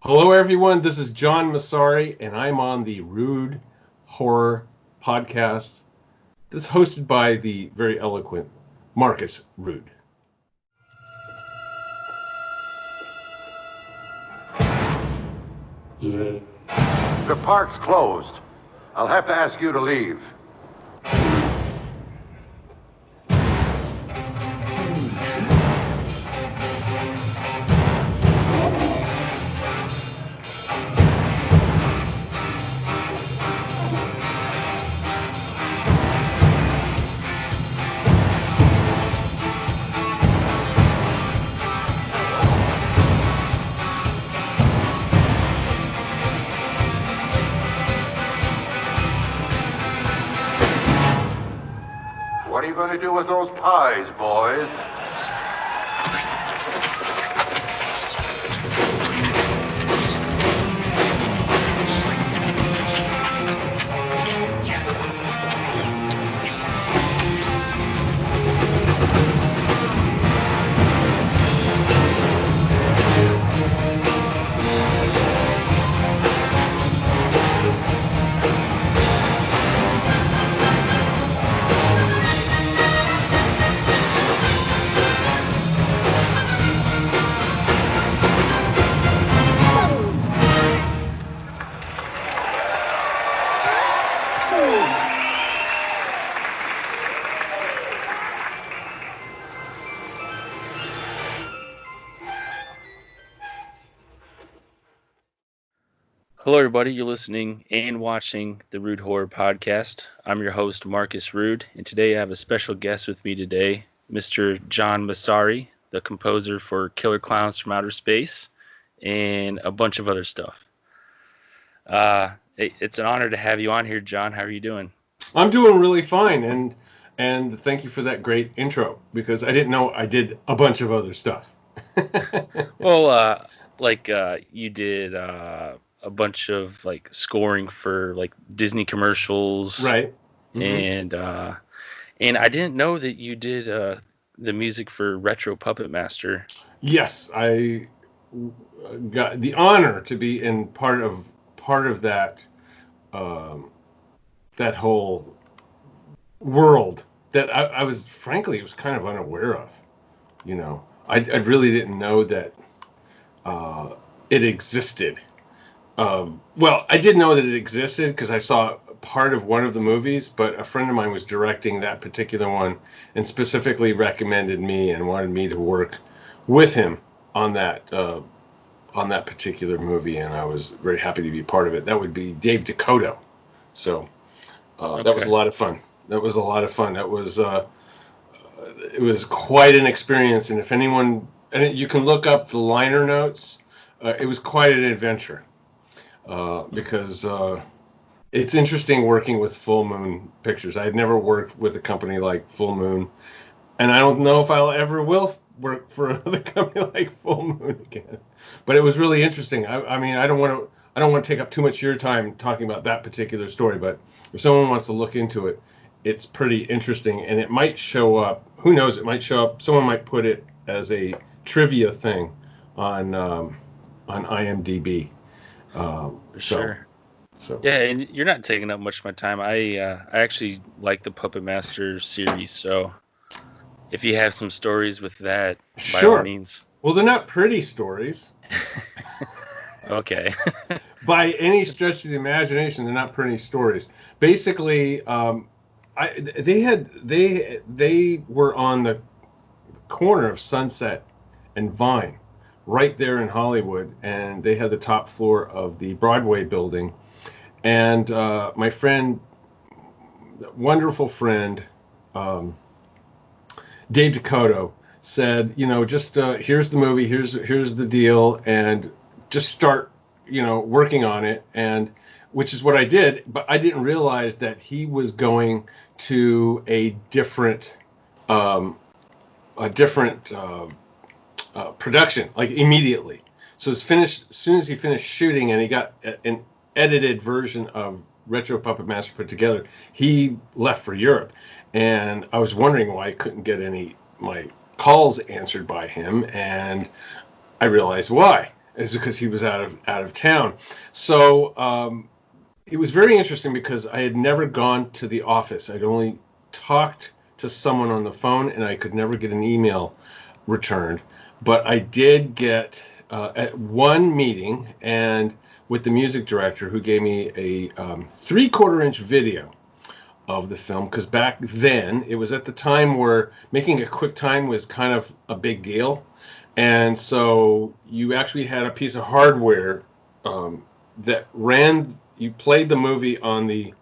Hello, everyone. This is John Massari, and I'm on the Rude Horror Podcast that's hosted by the very eloquent Marcus Rude. The park's closed. I'll have to ask you to leave. What are you going to do with those pies, boys? Hello, everybody. You're listening and watching the Rude Horror Podcast. I'm your host, Marcus Rude, and today I have a special guest with me today, Mr. John Massari, the composer for Killer Klowns from Outer Space and a bunch of other stuff. It's an honor to have you on here, John. How are you doing? I'm doing really fine, and thank you for that great intro, because I didn't know I did a bunch of other stuff. Well, you did a bunch of scoring for Disney commercials, Right. Mm-hmm. And I didn't know that you did the music for Retro Puppet Master. Yes, I got the honor to be in part of that that whole world that I was, frankly, it was kind of unaware of. You know, I really didn't know that it existed. Well, I did know that it existed because I saw part of one of the movies, but a friend of mine was directing that particular one and specifically recommended me and wanted me to work with him on that particular movie, and I was very happy to be part of it. That would be Dave Dakota. So that was a lot of fun. That was it was quite an experience, and if anyone, and you can look up the liner notes, it was quite an adventure. Because it's interesting working with Full Moon Pictures. I had never worked with a company like Full Moon, and I don't know if I'll ever will work for another company like Full Moon again. But it was really interesting. I mean, I don't want to take up too much of your time talking about that particular story, but if someone wants to look into it, it's pretty interesting, and it might show up. Who knows? It might show up. Someone might put it as a trivia thing on IMDb. Sure. So yeah, and you're not taking up much of my time. I actually like the Puppet Master series, so if you have some stories with that, by all means. Well, they're not pretty stories. Okay. By any stretch of the imagination, they're not pretty stories. Basically, they were on the corner of Sunset and Vine, right there in Hollywood, and they had the top floor of the Broadway building. And my friend, wonderful friend, Dave Dakota, said, just here's the movie, here's the deal, and just start, working on it. And which is what I did, but I didn't realize that he was going to a different production, like immediately. So it's finished as soon as he finished shooting, and he got an edited version of Retro Puppet Master put together. He left for Europe, and I was wondering why I couldn't get my calls answered by him, and I realized why. is because he was out of town. So it was very interesting because I had never gone to the office. I'd only talked to someone on the phone, and I could never get an email returned. But I did get at one meeting and with the music director, who gave me a 3/4-inch video of the film, because back then it was at the time where making a quick time was kind of a big deal, and so you actually had a piece of hardware that ran. You played the movie on the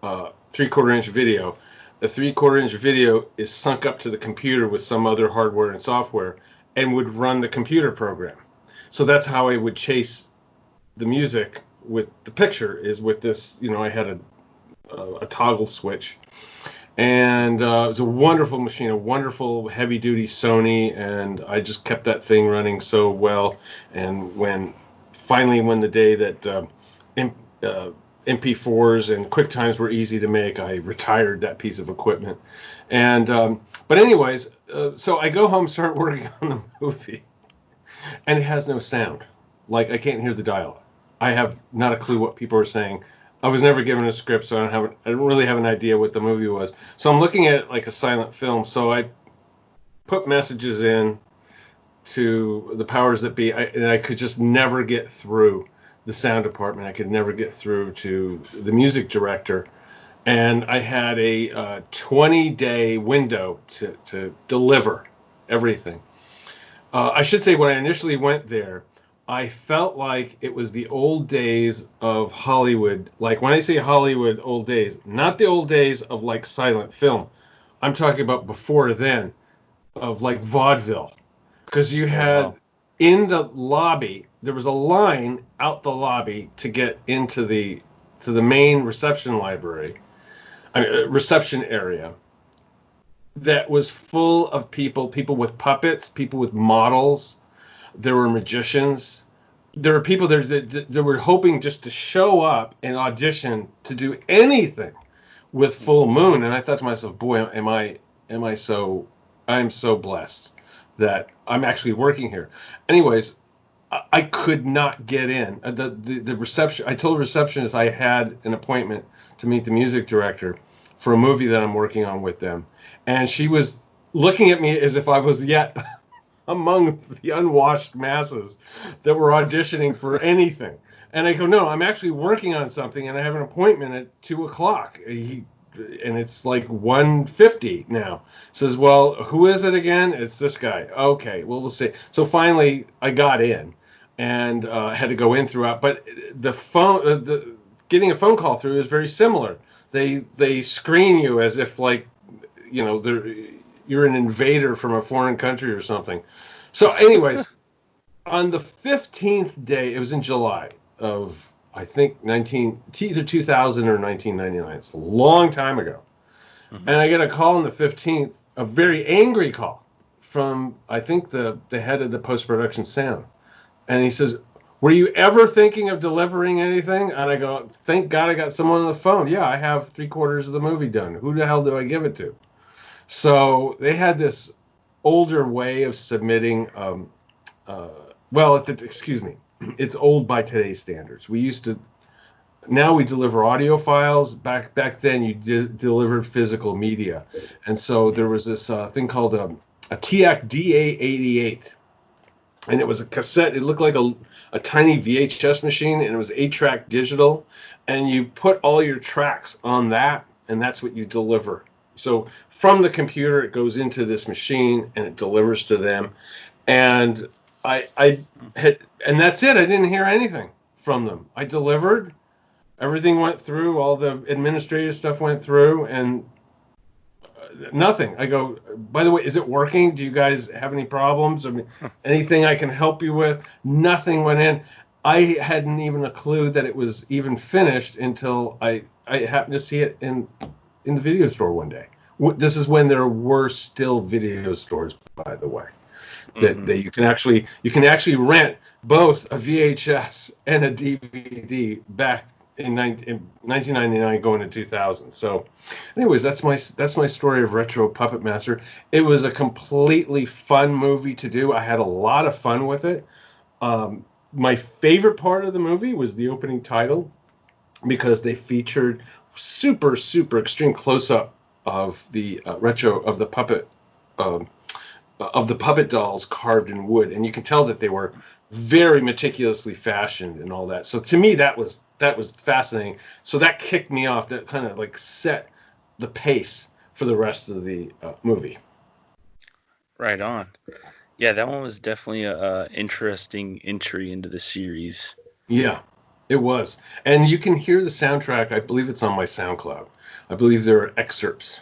3/4-inch video. The 3/4-inch video is sunk up to the computer with some other hardware and software, and would run the computer program. So that's how I would chase the music with the picture, is with this. I had a toggle switch, and it was a wonderful machine, a wonderful heavy-duty Sony, and I just kept that thing running so well. And when the day that MP4s and QuickTimes were easy to make, I retired that piece of equipment. And but anyways, so I go home, start working on the movie, and it has no sound. Like, I can't hear the dialogue. I have not a clue what people are saying. I was never given a script, so I don't really have an idea what the movie was. So I'm looking at it like a silent film. So I put messages in to the powers that be, and I could just never get through the sound department. I could never get through to the music director. And I had a 20-day window to deliver everything. I should say, when I initially went there, I felt like it was the old days of Hollywood. Like, when I say Hollywood old days, not the old days of like silent film. I'm talking about before then, of like vaudeville. Because you had in the lobby, there was a line out the lobby to get into the main reception area that was full of people with puppets, people with models. There were magicians. There were people there that were hoping just to show up and audition to do anything with Full Moon. And I thought to myself, boy, I'm so blessed that I'm actually working here. Anyways, I could not get in. The reception. I told the receptionist I had an appointment to meet the music director for a movie that I'm working on with them, and she was looking at me as if I was yet among the unwashed masses that were auditioning for anything. And I go, no, I'm actually working on something, and I have an appointment at 2:00. And it's like 1:50 now. Says, well, who is it again? It's this guy. Okay, well, we'll see. So finally, I got in, and had to go in throughout. But getting a phone call through is very similar. They screen you as if, like, you're an invader from a foreign country or something. So anyways, on the 15th day, it was in July of, I think, either 2000 or 1999. It's a long time ago. Mm-hmm. And I get a call on the 15th, a very angry call from, I think, the head of the post-production sound. And he says, were you ever thinking of delivering anything? And I go, thank God I got someone on the phone. Yeah, I have 3/4 of the movie done. Who the hell do I give it to? So they had this older way of submitting, excuse me, it's old by today's standards. Now we deliver audio files. Back then you delivered physical media. And so there was this thing called a TIAC DA88. And it was a cassette. It looked like a tiny VHS machine, and it was 8-track digital. And you put all your tracks on that, and that's what you deliver. So from the computer, it goes into this machine, and it delivers to them. And and that's it. I didn't hear anything from them. I delivered. Everything went through. All the administrative stuff went through, and nothing. I go, by the way, is it working? Do you guys have any problems? I mean, anything I can help you with? Nothing went in. I hadn't even a clue that it was even finished until I happened to see it in the video store one day. This is when there were still video stores, by the way, that you can actually rent both a VHS and a DVD back in 1999 going to 2000. So anyways, that's my story of Retro Puppet Master. It was a completely fun movie to do. I had a lot of fun with it. my favorite part of the movie was the opening title, because they featured super extreme close-up of the puppet dolls carved in wood, and you can tell that they were very meticulously fashioned and all that. So to me, that was fascinating. So that kicked me off. That kind of like set the pace for the rest of the movie. Right on. Yeah, that one was definitely a interesting entry into the series. Yeah, it was. And you can hear the soundtrack. I believe it's on my SoundCloud. I believe there are excerpts.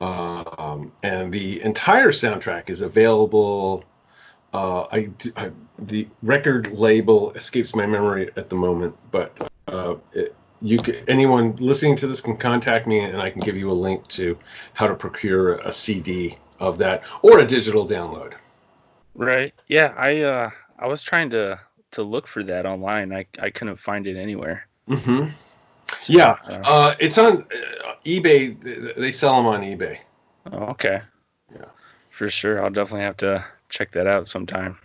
And the entire soundtrack is available. The record label escapes my memory at the moment, but anyone listening to this can contact me, and I can give you a link to how to procure a CD of that or a digital download. Right. Yeah, I was trying to look for that online. I couldn't find it anywhere. Mm-hmm. So, Yeah, it's on eBay. They sell them on eBay. Oh, okay. Yeah. For sure. I'll definitely have to check that out sometime.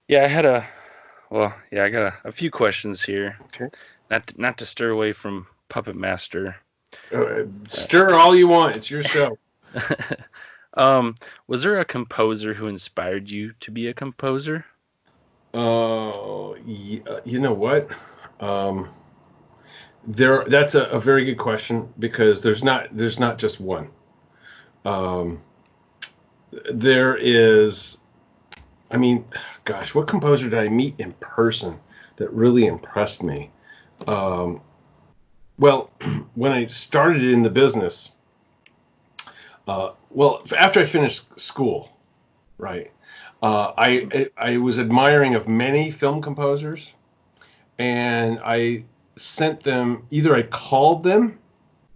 Yeah, I got a few questions here. Okay. Not to stir away from Puppet Master. Stir all you want. It's your show. Was there a composer who inspired you to be a composer? You know what? That's a very good question, because there's not just one. There is, I mean, gosh, what composer did I meet in person that really impressed me? Well, when I started in the business, after I finished school, right, I was admiring of many film composers, and I sent them, either I called them,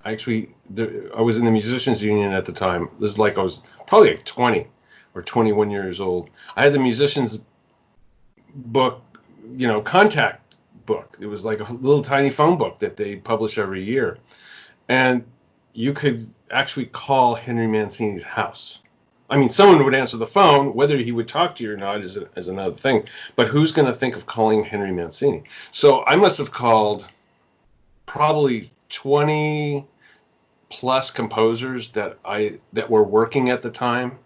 I was in the musicians union at the time. This is like I was probably like 20 or 21 years old. I had the musicians book, contact book. It was like a little tiny phone book that they publish every year. And you could actually call Henry Mancini's house. I mean, someone would answer the phone. Whether he would talk to you or not is another thing. But who's going to think of calling Henry Mancini? So I must have called probably 20 plus composers that were working at the time,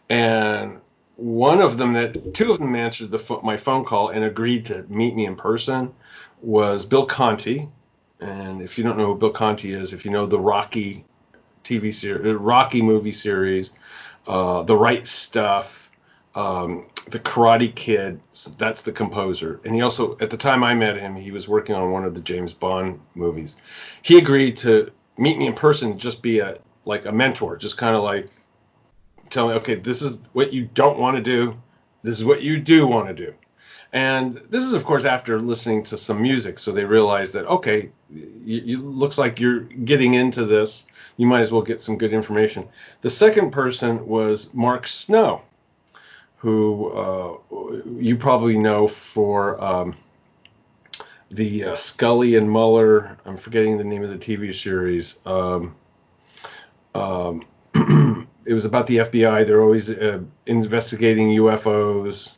and two of them answered my phone call and agreed to meet me in person was Bill Conti. And if you don't know who Bill Conti is, if you know the Rocky TV series, Rocky movie series, The Right Stuff, The Karate Kid, so that's the composer. And he also, at the time I met him, he was working on one of the James Bond movies. He agreed to meet me in person, just be a mentor, just kind of like tell me, okay, this is what you don't want to do, this is what you do want to do. And this is, of course, after listening to some music, so they realized that, okay, you looks like you're getting into this, you might as well get some good information. The second person was Mark Snow, who you probably know for the Scully and Mueller, I'm forgetting the name of the TV series. It was about the FBI. They're always investigating UFOs.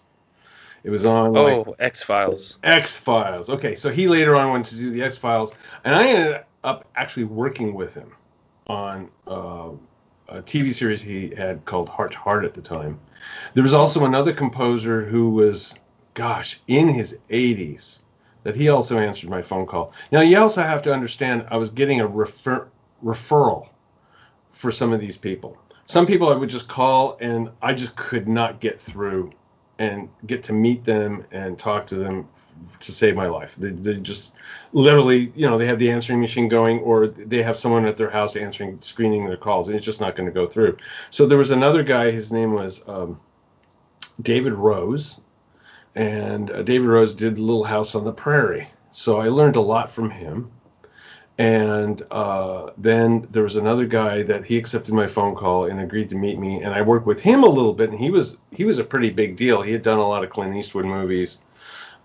It was on X-Files. X-Files. Okay, so he later on went to do the X-Files, and I ended up actually working with him on a TV series he had called Heart to Heart at the time. There was also another composer who was, in his 80s, that he also answered my phone call. Now, you also have to understand, I was getting a referral for some of these people. Some people I would just call, and I just could not get through and get to meet them and talk to them to save my life. They just literally, they have the answering machine going, or they have someone at their house screening their calls, and it's just not going to go through. So there was another guy, his name was David Rose, and David Rose did Little House on the Prairie. So I learned a lot from him. And then there was another guy that he accepted my phone call and agreed to meet me, and I worked with him a little bit, and he was a pretty big deal. He had done a lot of Clint Eastwood movies,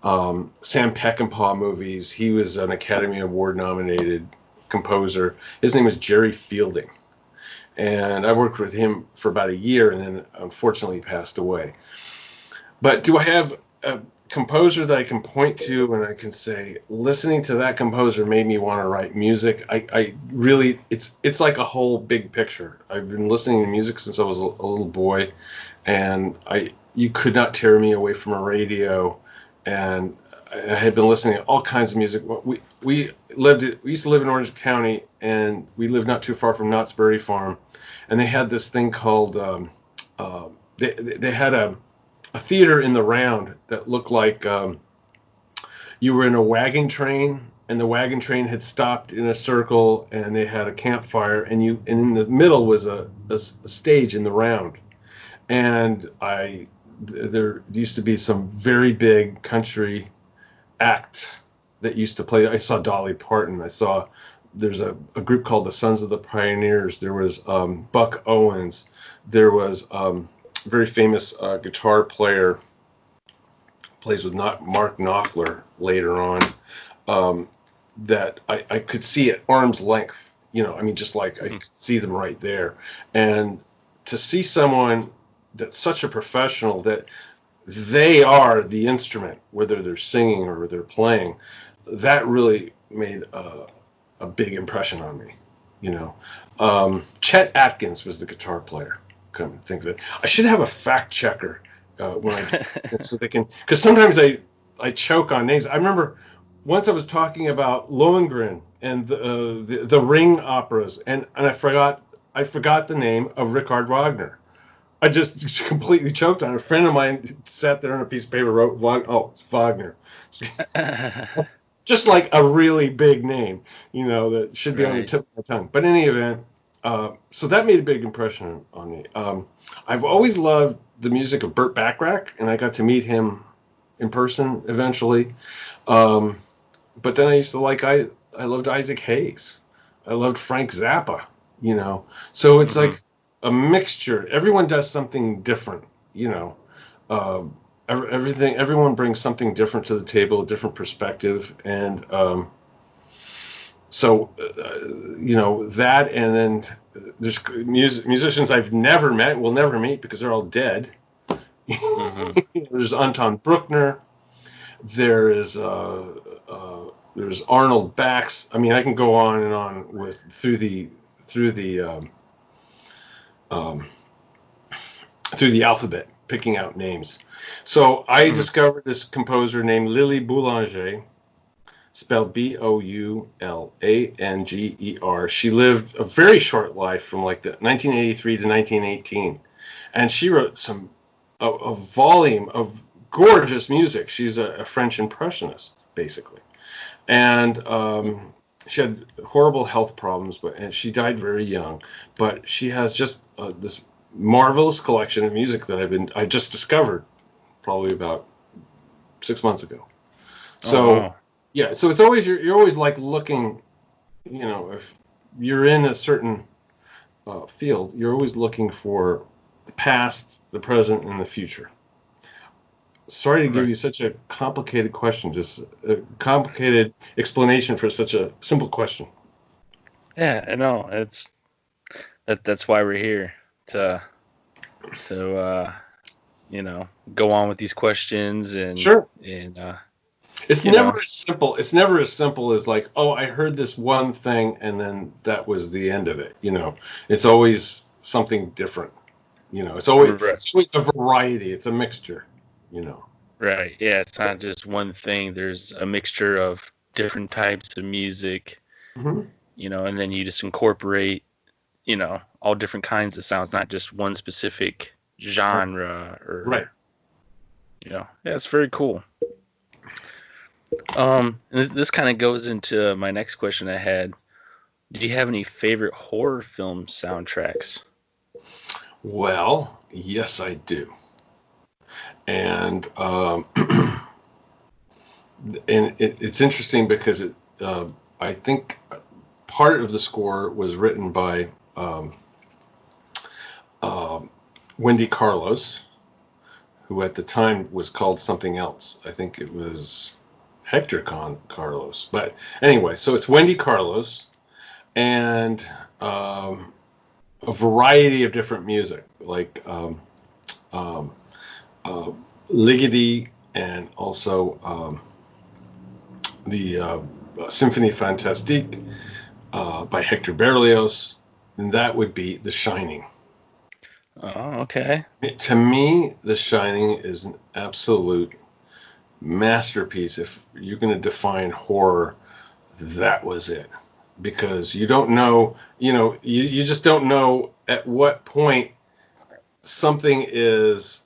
Sam Peckinpah movies. He was an Academy Award nominated composer. His name was Jerry Fielding, And I worked with him for about a year, and then unfortunately passed away. But do I have a composer that I can point to and I can say, listening to that composer made me want to write music? I really, it's like a whole big picture. I've been listening to music since I was a little boy, and you could not tear me away from a radio. And I had been listening to all kinds of music. We used to live in Orange County, and we lived not too far from Knott's Berry Farm, and they had this thing called they had a theater in the round that looked like you were in a wagon train, and the wagon train had stopped in a circle, and they had a campfire, and in the middle was a stage in the round, and there used to be some very big country act that used to play. I saw Dolly Parton. There's a group called the Sons of the Pioneers. There was Buck Owens. There was very famous guitar player, plays with Mark Knopfler later on, that I could see at arm's length. I mean, just like I could see them right there. And to see someone that's such a professional, that they are the instrument, whether they're singing or they're playing, that really made a big impression on me. Chet Atkins was the guitar player. Come to think of it, I should have a fact checker when I so they can, because sometimes I choke on names. I remember once I was talking about Lohengrin and the Ring operas, and I forgot the name of Richard Wagner. I just completely choked on it. A friend of mine sat there on a piece of paper, wrote, it's Wagner. Just like a really big name, that should be on the tip of my tongue. But in any event, so that made a big impression on me. I've always loved the music of Burt Bacharach, and I got to meet him in person eventually. But then I used to I loved Isaac Hayes. I loved Frank Zappa, So it's like a mixture. Everyone does something different, everyone brings something different to the table, a different perspective. And that, and then there's musicians I've never met, will never meet because they're all dead. There's Anton Bruckner. There's Arnold Bax. I mean, I can go on and on through the alphabet, picking out names. So I discovered this composer named Lily Boulanger, spelled Boulanger. She lived a very short life from like the 1983 to 1918, and she wrote a volume of gorgeous music. She's a French impressionist, basically, and she had horrible health problems, and she died very young. But she has just this marvelous collection of music that I just discovered probably about 6 months ago. So. Wow. Yeah, so it's always you're always like looking, if you're in a certain field, you're always looking for the past, the present, and the future. Sorry to give you such a complicated question, just a complicated explanation for such a simple question. Yeah, I know. That's why we're here to go on with these questions and sure. And it's never as simple. It's never as simple as like, oh, I heard this one thing and then that was the end of it. It's always something different. It's always a variety. It's a mixture. Right. Yeah. It's not just one thing. There's a mixture of different types of music. And then you just incorporate, all different kinds of sounds, not just one specific genre or. Right. Yeah, it's very cool. This kind of goes into my next question I had. Do you have any favorite horror film soundtracks? Well, yes, I do. And it's interesting because I think part of the score was written by Wendy Carlos, who at the time was called something else. I think it was Hector Carlos. But anyway, so it's Wendy Carlos, and a variety of different music, like Ligeti, and also the Symphonie Fantastique by Hector Berlioz, and that would be The Shining. Oh, okay. To me, The Shining is an absolute masterpiece. If you're going to define horror, that was it. Because you don't know, you just don't know at what point something is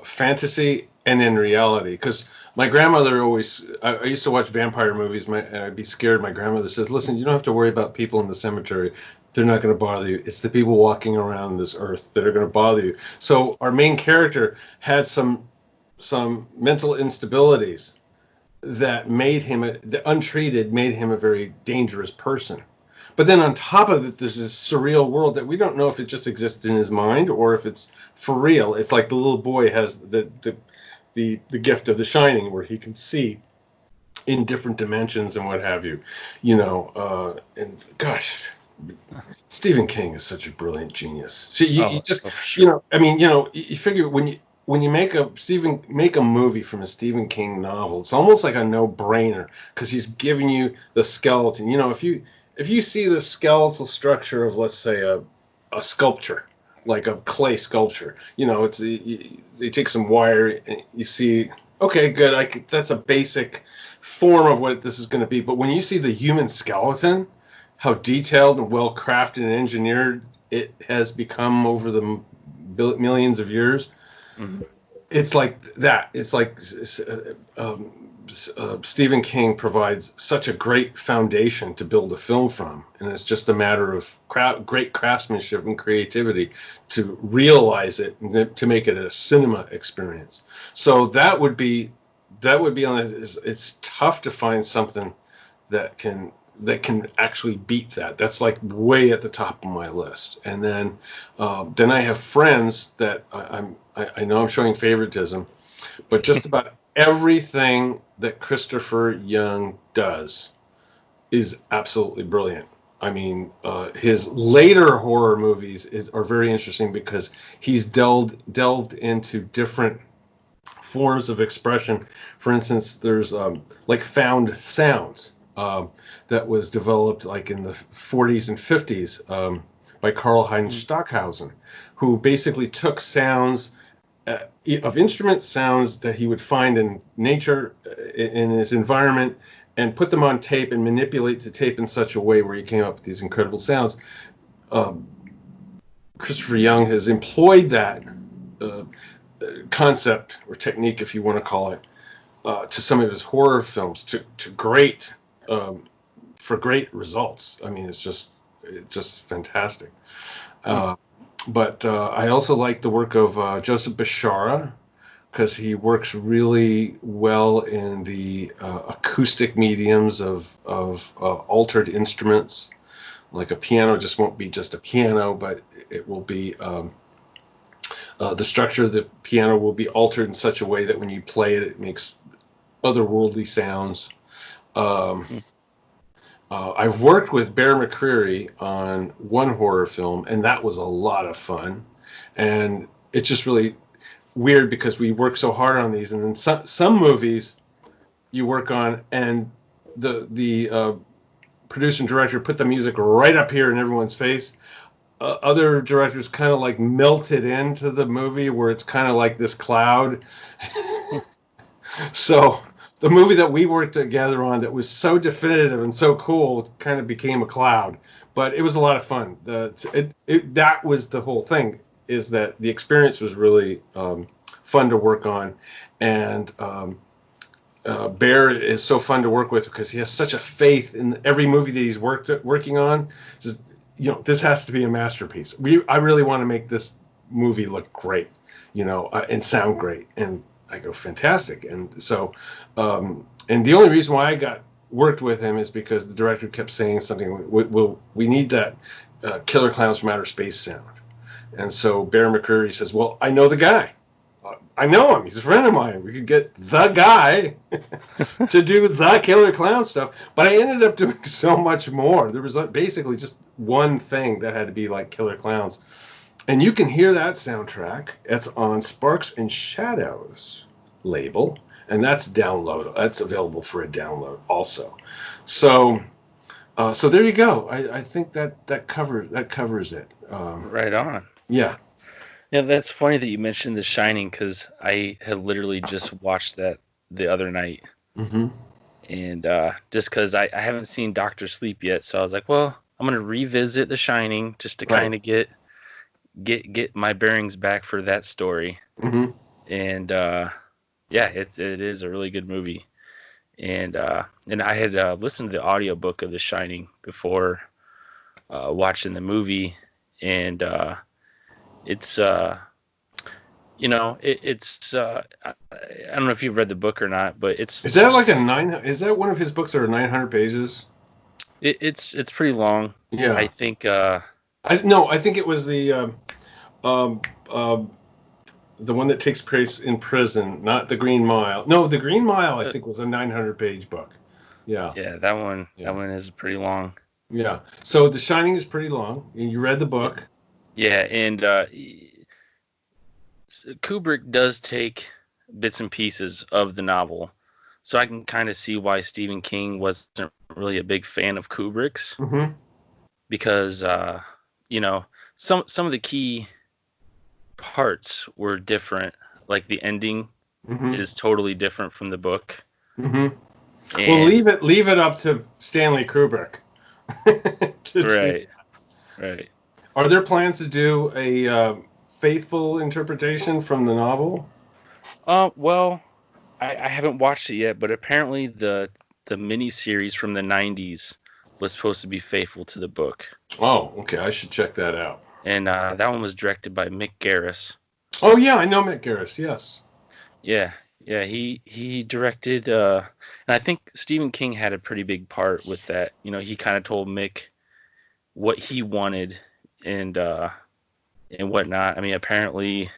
fantasy and in reality. Because my grandmother I used to watch vampire movies, and I'd be scared. My grandmother says, listen, you don't have to worry about people in the cemetery. They're not going to bother you. It's the people walking around this earth that are going to bother you. So our main character had some mental instabilities that made him, untreated, made him a very dangerous person. But then on top of it, there's this surreal world that we don't know if it just exists in his mind or if it's for real. It's like the little boy has the gift of the shining, where he can see in different dimensions and what have you. And gosh, Stephen King is such a brilliant genius. See, you just, sure. You figure when you make a movie from a Stephen King novel, it's almost like a no-brainer because he's giving you the skeleton. If you see the skeletal structure of, let's say, a sculpture, like a clay sculpture, they take some wire and you see, okay, good, that's a basic form of what this is going to be. But when you see the human skeleton, how detailed and well crafted and engineered it has become over the millions of years, mm-hmm. It's like that. It's like Stephen King provides such a great foundation to build a film from, and it's just a matter of great craftsmanship and creativity to realize it and to make it a cinema experience. So that would be on it. It's tough to find something that can actually beat that. That's like way at the top of my list. And then I have friends that I know I'm showing favoritism, but just about everything that Christopher Young does is absolutely brilliant. I mean, his later horror movies are very interesting because he's delved into different forms of expression. For instance, there's like found sounds that was developed like in the 40s and 50s by Karl-Heinz Stockhausen, who basically took sounds of instrument sounds that he would find in nature, in his environment, and put them on tape and manipulate the tape in such a way where he came up with these incredible sounds. Christopher Young has employed that concept or technique, if you want to call it, to some of his horror films to great for great results. I mean, it's just fantastic. But I also like the work of Joseph Bishara because he works really well in the acoustic mediums of altered instruments. Like a piano just won't be just a piano, but it will be the structure of the piano will be altered in such a way that when you play it, it makes otherworldly sounds. I've worked with Bear McCreary on one horror film, and that was a lot of fun. And it's just really weird because we work so hard on these, and then some movies you work on, and the producer and director put the music right up here in everyone's face. Other directors kind of like melted into the movie where it's kind of like this cloud. So the movie that we worked together on that was so definitive and so cool kind of became a cloud, but it was a lot of fun. That was the whole thing, is that the experience was really fun to work on. And Bear is so fun to work with because he has such a faith in every movie that he's working on. Just, this has to be a masterpiece. I really want to make this movie look great, and sound great. And I go, fantastic. And so, and the only reason why I worked with him is because the director kept saying something, we need that Killer Klowns from Outer Space sound. And so Bear McCreary says, well, I know the guy. I know him. He's a friend of mine. We could get the guy to do the Killer Clown stuff. But I ended up doing so much more. There was basically just one thing that had to be like Killer Clowns. And you can hear that soundtrack. It's on Sparks and Shadows label. And that's That's available for a download also. So there you go. I think that covers it. Right on. Yeah. Yeah, that's funny that you mentioned The Shining because I had literally just watched that the other night. Mm-hmm. And just because I haven't seen Doctor Sleep yet, so I was like, well, I'm going to revisit The Shining just to kind of get my bearings back for that story. Mm-hmm. And yeah, it is a really good movie. And I had listened to the audiobook of The Shining before watching the movie, and it's it's I don't know if you've read the book or not, but Is that like is that one of his books that are 900 pages? It's pretty long. Yeah. I think I think it was the one that takes place in prison, not the Green Mile. No, the Green Mile I think was a 900-page book. Yeah. Yeah, that one is pretty long. Yeah. So The Shining is pretty long. And you read the book. Yeah, and Kubrick does take bits and pieces of the novel, so I can kind of see why Stephen King wasn't really a big fan of Kubrick's, mm-hmm. because some of the key parts were different. Like the ending mm-hmm. is totally different from the book. Mm-hmm. Well, leave it up to Stanley Kubrick. Right. Are there plans to do a faithful interpretation from the novel? Well, I haven't watched it yet, but apparently the miniseries from the 90s was supposed to be faithful to the book. Oh, okay. I should check that out. And that one was directed by Mick Garris. Oh, yeah, I know Mick Garris, yes. Yeah, he directed, and I think Stephen King had a pretty big part with that. He kind of told Mick what he wanted and whatnot. I mean, apparently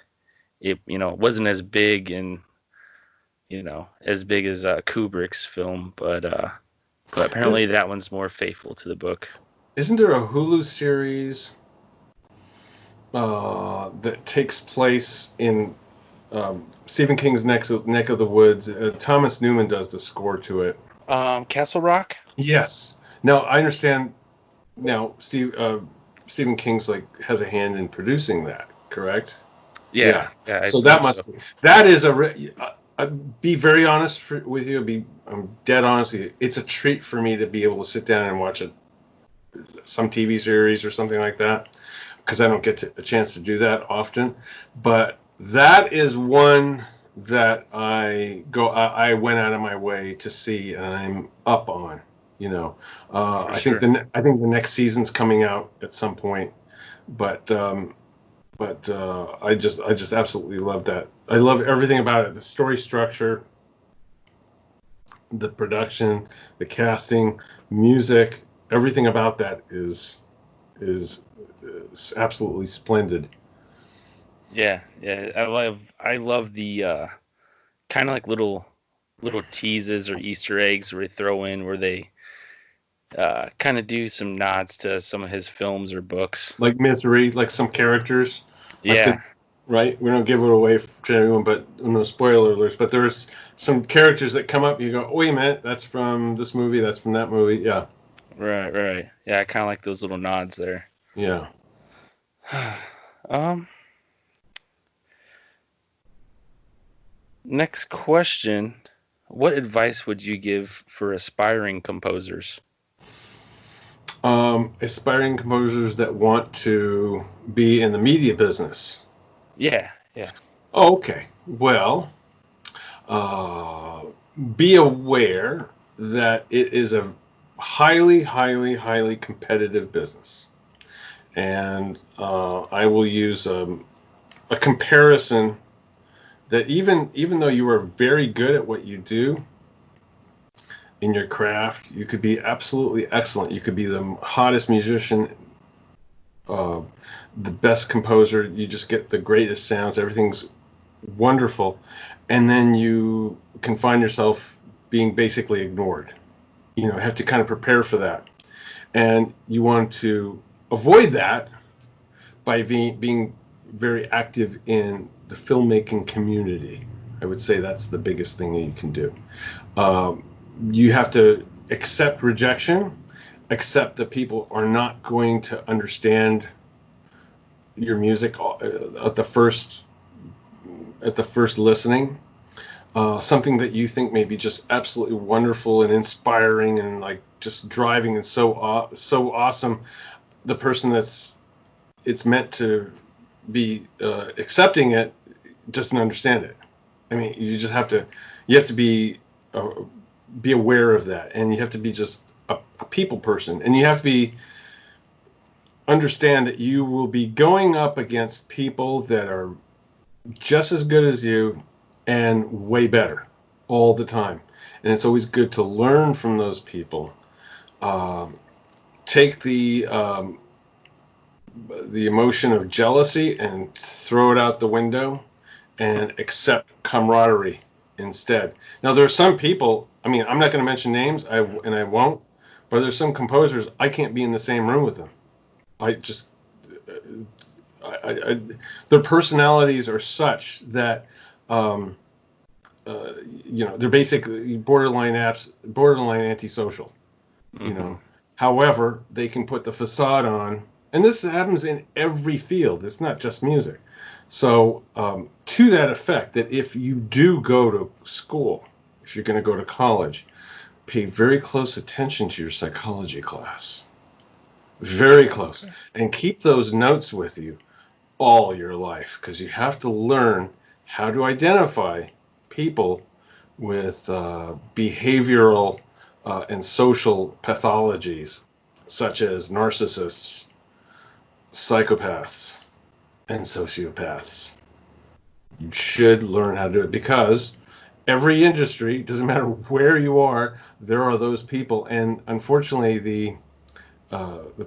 it wasn't as big and as big as Kubrick's film, but apparently that one's more faithful to the book. Isn't there a Hulu series that takes place in Stephen King's neck of the woods? Thomas Newman does the score to it. Castle Rock? Yes. Now I understand. Now Stephen King's has a hand in producing that, correct? Yeah. So that must be. That is be very honest with you. I'm dead honest with you. It's a treat for me to be able to sit down and watch some TV series or something like that, because I don't get a chance to do that often. But that is one that I went out of my way to see, and I'm up on. I think the next season's coming out at some point, but I just absolutely love that. I love everything about it: the story structure, the production, the casting, music. Everything about that is absolutely splendid. Yeah. I love the kind of like little teases or Easter eggs where they throw in where they kind of do some nods to some of his films or books, like Misery, like some characters. Yeah. Right. We don't give it away to everyone, but no spoiler alerts. But there's some characters that come up. You go, oh, wait a minute, that's from this movie. That's from that movie. Yeah. Right. Yeah, I kind of like those little nods there. Yeah. Next question. What advice would you give for aspiring composers? Aspiring composers that want to be in the media business. Yeah. Oh, okay. Well, be aware that it is a highly, highly, highly competitive business. And I will use a comparison that even though you are very good at what you do in your craft, you could be absolutely excellent. You could be the hottest musician, the best composer. You just get the greatest sounds. Everything's wonderful, and then you can find yourself being basically ignored. You have to kind of prepare for that, and you want to avoid that by being very active in the filmmaking community. I would say that's the biggest thing that you can do. You have to accept rejection, accept that people are not going to understand your music at the first listening. Something that you think may be just absolutely wonderful and inspiring and like just driving and so awesome, the person it's meant to be accepting it doesn't understand it. I mean, you have to be aware of that, and you have to be just a people person, and you have to understand that you will be going up against people that are just as good as you and way better all the time. And it's always good to learn from those people. Take the emotion of jealousy and throw it out the window and accept camaraderie instead. Now, there are some people, I mean, I'm not going to mention names, and I won't, but there's some composers, I can't be in the same room with them. Their personalities are such that, they're basically borderline antisocial. Mm-hmm. However, they can put the facade on, and this happens in every field. It's not just music. So, to that effect, that if you do go to school, if you're going to go to college, pay very close attention to your psychology class. Very close. And keep those notes with you all your life, because you have to learn how to identify people with behavioral and social pathologies, such as narcissists, psychopaths, and sociopaths. You should learn how to do it, because every industry, doesn't matter where you are, there are those people. And unfortunately, the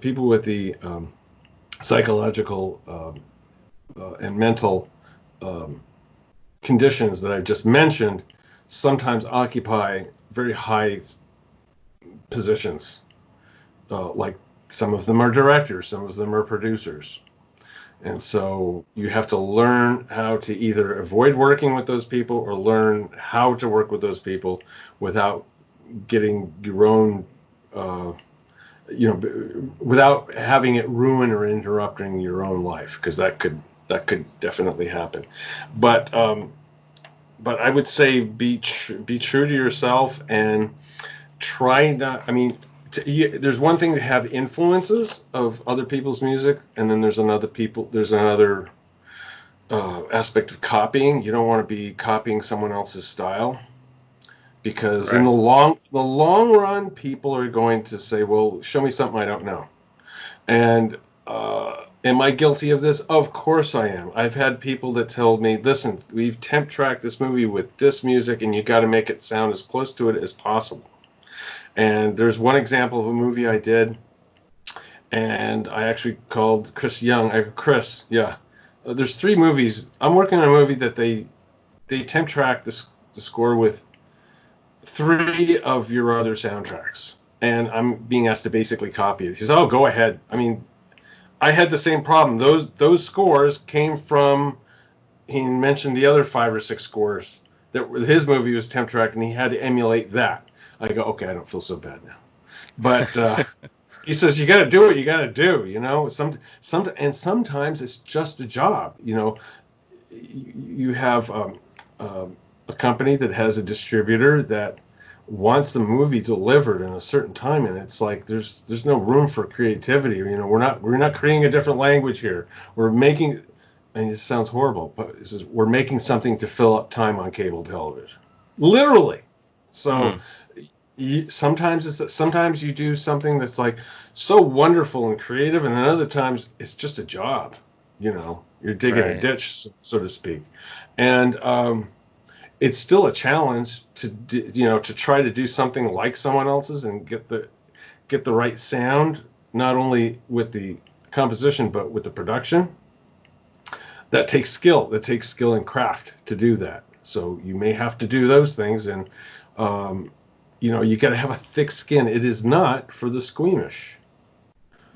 people with the psychological and mental conditions that I've just mentioned sometimes occupy very high positions. Like some of them are directors, some of them are producers. And so you have to learn how to either avoid working with those people or learn how to work with those people without getting your own, without having it ruin or interrupting your own life, because that could definitely happen. But I would say be true to yourself and try not. I mean, there's one thing to have influences of other people's music, and then there's another aspect of copying. You don't want to be copying someone else's style, because in the long run, people are going to say, "Well, show me something I don't know." And am I guilty of this? Of course I am. I've had people that told me, "Listen, we've temp tracked this movie with this music, and you got to make it sound as close to it as possible." And there's one example of a movie I did, and I actually called Chris Young. Chris, yeah. There's 3 movies. I'm working on a movie that they temp track the score with 3 of your other soundtracks, and I'm being asked to basically copy it. He says, "Oh, go ahead." I mean, I had the same problem. Those scores came from. He mentioned the other 5 or 6 scores that his movie was temp tracked, and he had to emulate that. I go, okay, I don't feel so bad now. But he says, you got to do what you got to do, and sometimes it's just a job. You have a company that has a distributor that wants the movie delivered in a certain time, and it's like there's no room for creativity. We're not creating a different language here. We're making, and it sounds horrible, but it says we're making something to fill up time on cable television, literally. So. Sometimes you do something that's like so wonderful and creative, and then other times it's just a job. You're digging a ditch, so to speak, and it's still a challenge to try to do something like someone else's and get the right sound, not only with the composition but with the production. that takes skill. That takes skill and craft to do that. So you may have to do those things, and you got to have a thick skin. It is not for the squeamish.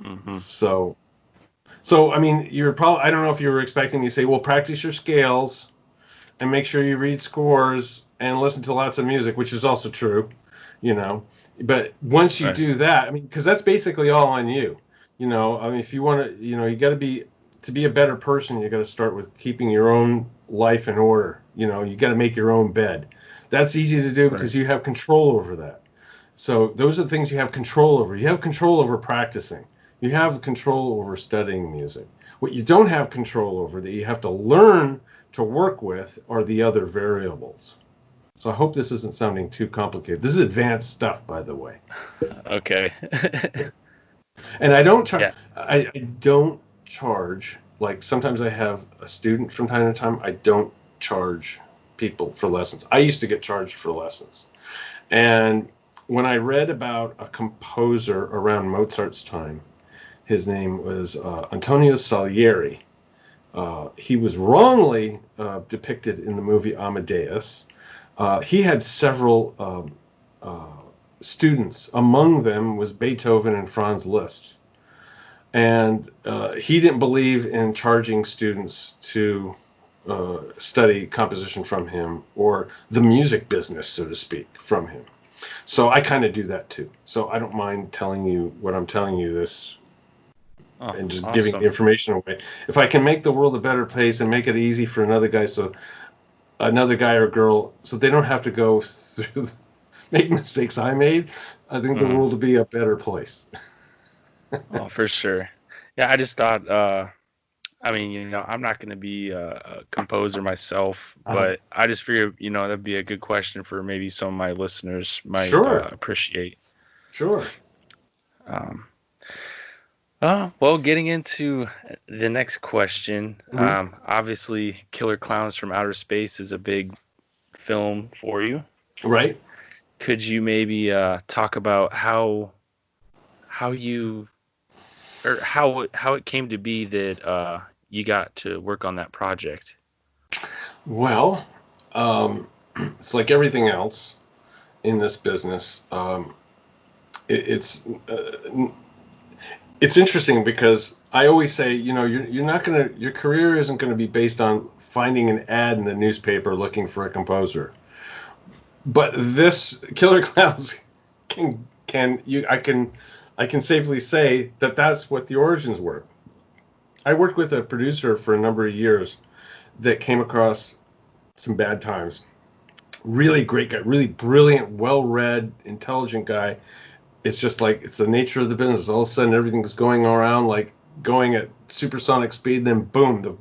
Mm-hmm. So I mean, you're probably, I don't know if you were expecting me to say, well, practice your scales and make sure you read scores and listen to lots of music, which is also true, But once you do that, I mean, because that's basically all on you. I mean, if you want to, you got to be a better person, you got to start with keeping your own life in order. You got to make your own bed. That's easy to do because you have control over that. So those are the things you have control over. You have control over practicing. You have control over studying music. What you don't have control over, that you have to learn to work with, are the other variables. So I hope this isn't sounding too complicated. This is advanced stuff, by the way. Okay. And I don't charge. I don't charge. Like sometimes I have a student from time to time. I don't charge people for lessons. I used to get charged for lessons, and when I read about a composer around Mozart's time, his name was Antonio Salieri. He was wrongly depicted in the movie Amadeus. He had several students. Among them was Beethoven and Franz Liszt. And he didn't believe in charging students to study composition from him, or the music business, so to speak, from him. So I kind of do that too. So I don't mind telling you what I'm telling you this and just giving the information away. If I can make the world a better place and make it easy for another guy or girl, so they don't have to go through make mistakes I made, I think the world will be a better place. Oh, for sure. Yeah, I just thought, I mean, I'm not going to be a composer myself, but I just figured, that'd be a good question for maybe some of my listeners might appreciate. Sure. Well, getting into the next question, obviously Killer Klowns from Outer Space is a big film for you. Right. Could you maybe talk about how it came to be that you got to work on that project? Well, it's like everything else in this business. It's interesting because I always say, your career isn't going to be based on finding an ad in the newspaper looking for a composer. But this Killer Klowns I can safely say that that's what the origins were. I worked with a producer for a number of years that came across some bad times. Really great guy, really brilliant, well-read, intelligent guy. It's just like, it's the nature of the business. All of a sudden, everything's going around like going at supersonic speed, then boom, the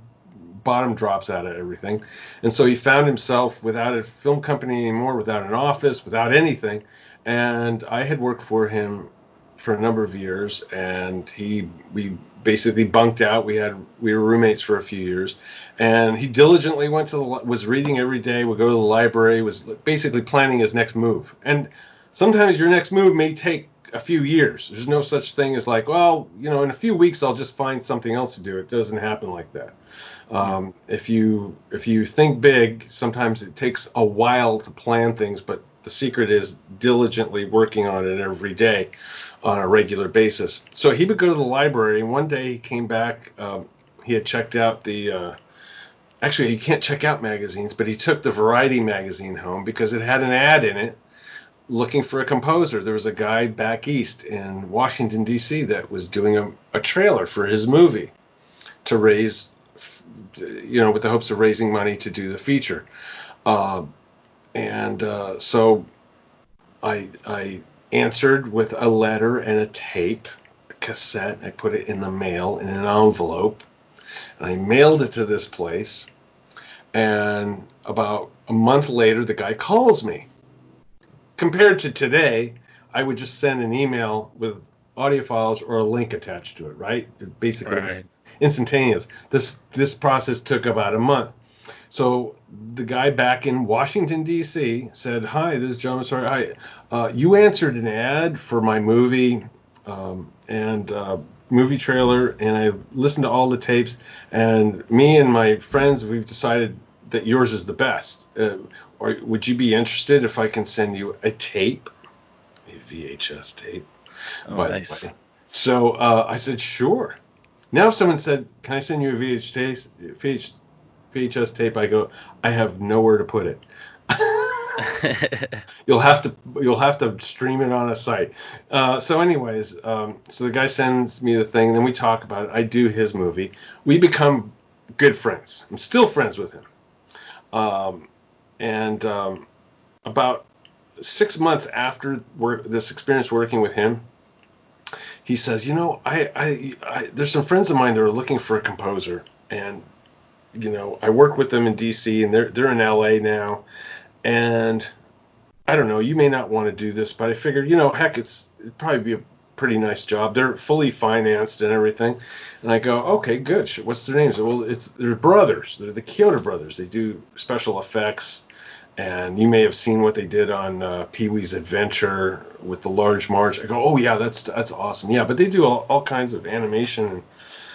bottom drops out of everything. And so he found himself without a film company anymore, without an office, without anything. And I had worked for him for a number of years, and we basically bunked out. We were roommates for a few years, and he diligently was reading every day, would go to the library, was basically planning his next move. And sometimes your next move may take a few years. There's no such thing as like, well, in a few weeks I'll just find something else to do. It doesn't happen like that. If you think big, sometimes it takes a while to plan things, but the secret is diligently working on it every day on a regular basis. So he would go to the library, and one day he came back. He had checked out actually, he can't check out magazines, but he took the Variety magazine home because it had an ad in it looking for a composer. There was a guy back east in Washington, D.C. that was doing a trailer for his movie to raise, with the hopes of raising money to do the feature. So I answered with a letter and a tape, a cassette. I put it in the mail in an envelope. And I mailed it to this place. And about a month later, the guy calls me. Compared to today, I would just send an email with audio files or a link attached to it, right? It basically was instantaneous. This process took about a month. So the guy back in Washington, D.C. said, "Hi, this is John Massari. Hi, you answered an ad for my movie, and movie trailer, and I listened to all the tapes, and me and my friends, we've decided that yours is the best. Or would you be interested if I can send you a tape, a VHS tape? Oh, By nice. the way. So I said, sure. Now if someone said, can I send you a VHS tape? I go, I have nowhere to put it. You'll have to stream it on a site. So anyways, so the guy sends me the thing, and then we talk about it. I do his movie. We become good friends. I'm still friends with him. And about 6 months after this experience working with him, he says, you know, I there's some friends of mine that are looking for a composer, and you know, I work with them in DC, and they're in LA now, and I don't know, you may not want to do this, but I figured, you know, heck, it'd probably be a pretty nice job. They're fully financed and everything. And I go, okay, good. What's their names? Well, they're brothers. They're the Kyoto brothers. They do special effects. And you may have seen what they did on Pee-wee's Adventure with the large march. I go, oh yeah, that's awesome. Yeah, but they do all kinds of animation and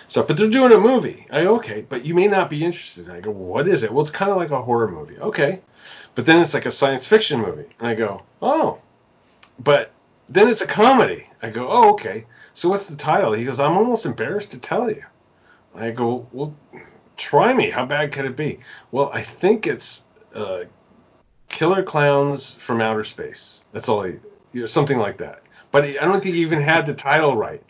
stuff. But they're doing a movie. I go, okay, but you may not be interested. I go, what is it? Well, it's kind of like a horror movie. Okay. But then it's like a science fiction movie. And I go, oh. But then it's a comedy. I go, oh, okay. So what's the title? He goes, I'm almost embarrassed to tell you. I go, well, try me. How bad could it be? Well, I think it's Killer Klowns from Outer Space. That's all something like that. But I don't think he even had the title right.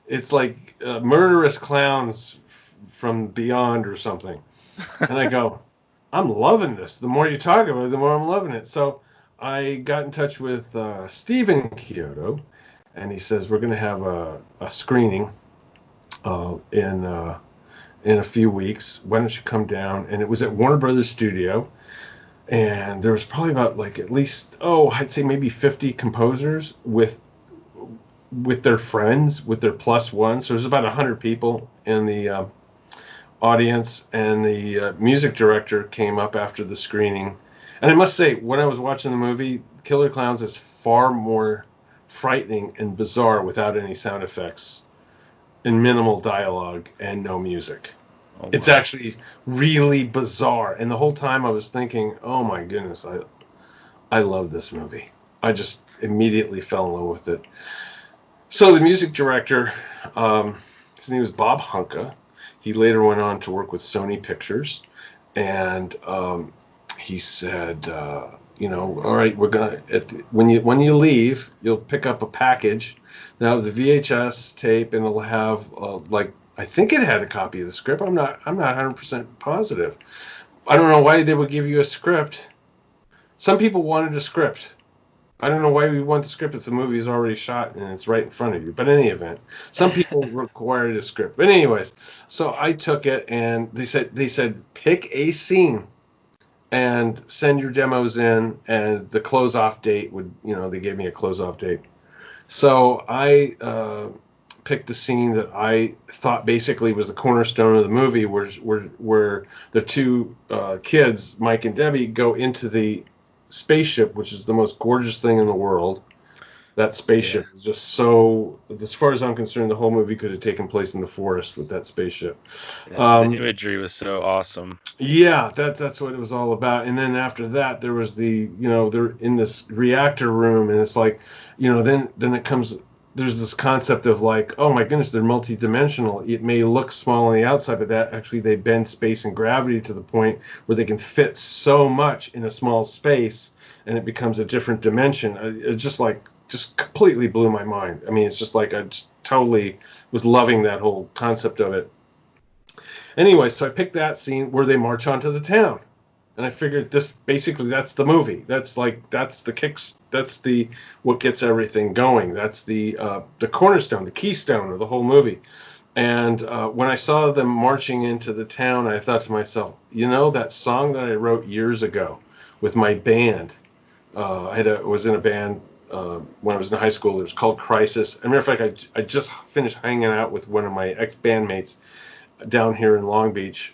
It's like Murderous Clowns from Beyond or something. And I go, I'm loving this. The more you talk about it, the more I'm loving it. So I got in touch with Stephen Kyoto, and he says, we're going to have a screening in a few weeks. Why don't you come down? And it was at Warner Brothers Studio. And there was probably about like at least, I'd say maybe 50 composers with their friends, with their plus one. So there's about 100 people in the audience, and the music director came up after the screening. And I must say, when I was watching the movie, Killer Klowns is far more frightening and bizarre without any sound effects and minimal dialogue and no music. Oh, it's actually really bizarre. And the whole time I was thinking, oh my goodness, I love this movie. I just immediately fell in love with it. So the music director, his name was Bob Hunka. He later went on to work with Sony Pictures. And he said, all right, we're going to, when you leave, you'll pick up a package. Now the VHS tape, and it'll have I think it had a copy of the script. I'm not 100% positive. I don't know why they would give you a script. Some people wanted a script. I don't know why we want the script if the movie is already shot and it's right in front of you. But in any event, some people required a script. But anyways, so I took it, and they said pick a scene and send your demos in, and the close-off date would, they gave me a close-off date. So I picked the scene that I thought basically was the cornerstone of the movie, where the two kids, Mike and Debbie, go into the spaceship, which is the most gorgeous thing in the world. That spaceship is just so, as far as I'm concerned, the whole movie could have taken place in the forest with that spaceship. Yeah, the imagery was so awesome. Yeah, that's what it was all about. And then after that, there was they're in this reactor room, and it's like, then it comes, there's this concept of like, oh my goodness, they're multi-dimensional. It may look small on the outside, but that actually they bend space and gravity to the point where they can fit so much in a small space, and it becomes a different dimension. It just completely blew my mind. I mean, it's just like I just totally was loving that whole concept of it. Anyway, so I picked that scene where they march onto the town. And I figured that's the movie. That's the kicks. That's what gets everything going. That's the cornerstone, the keystone of the whole movie. And when I saw them marching into the town, I thought to myself, that song that I wrote years ago with my band. I was in a band when I was in high school. It was called Crisis. As a matter of fact, I just finished hanging out with one of my ex-bandmates down here in Long Beach.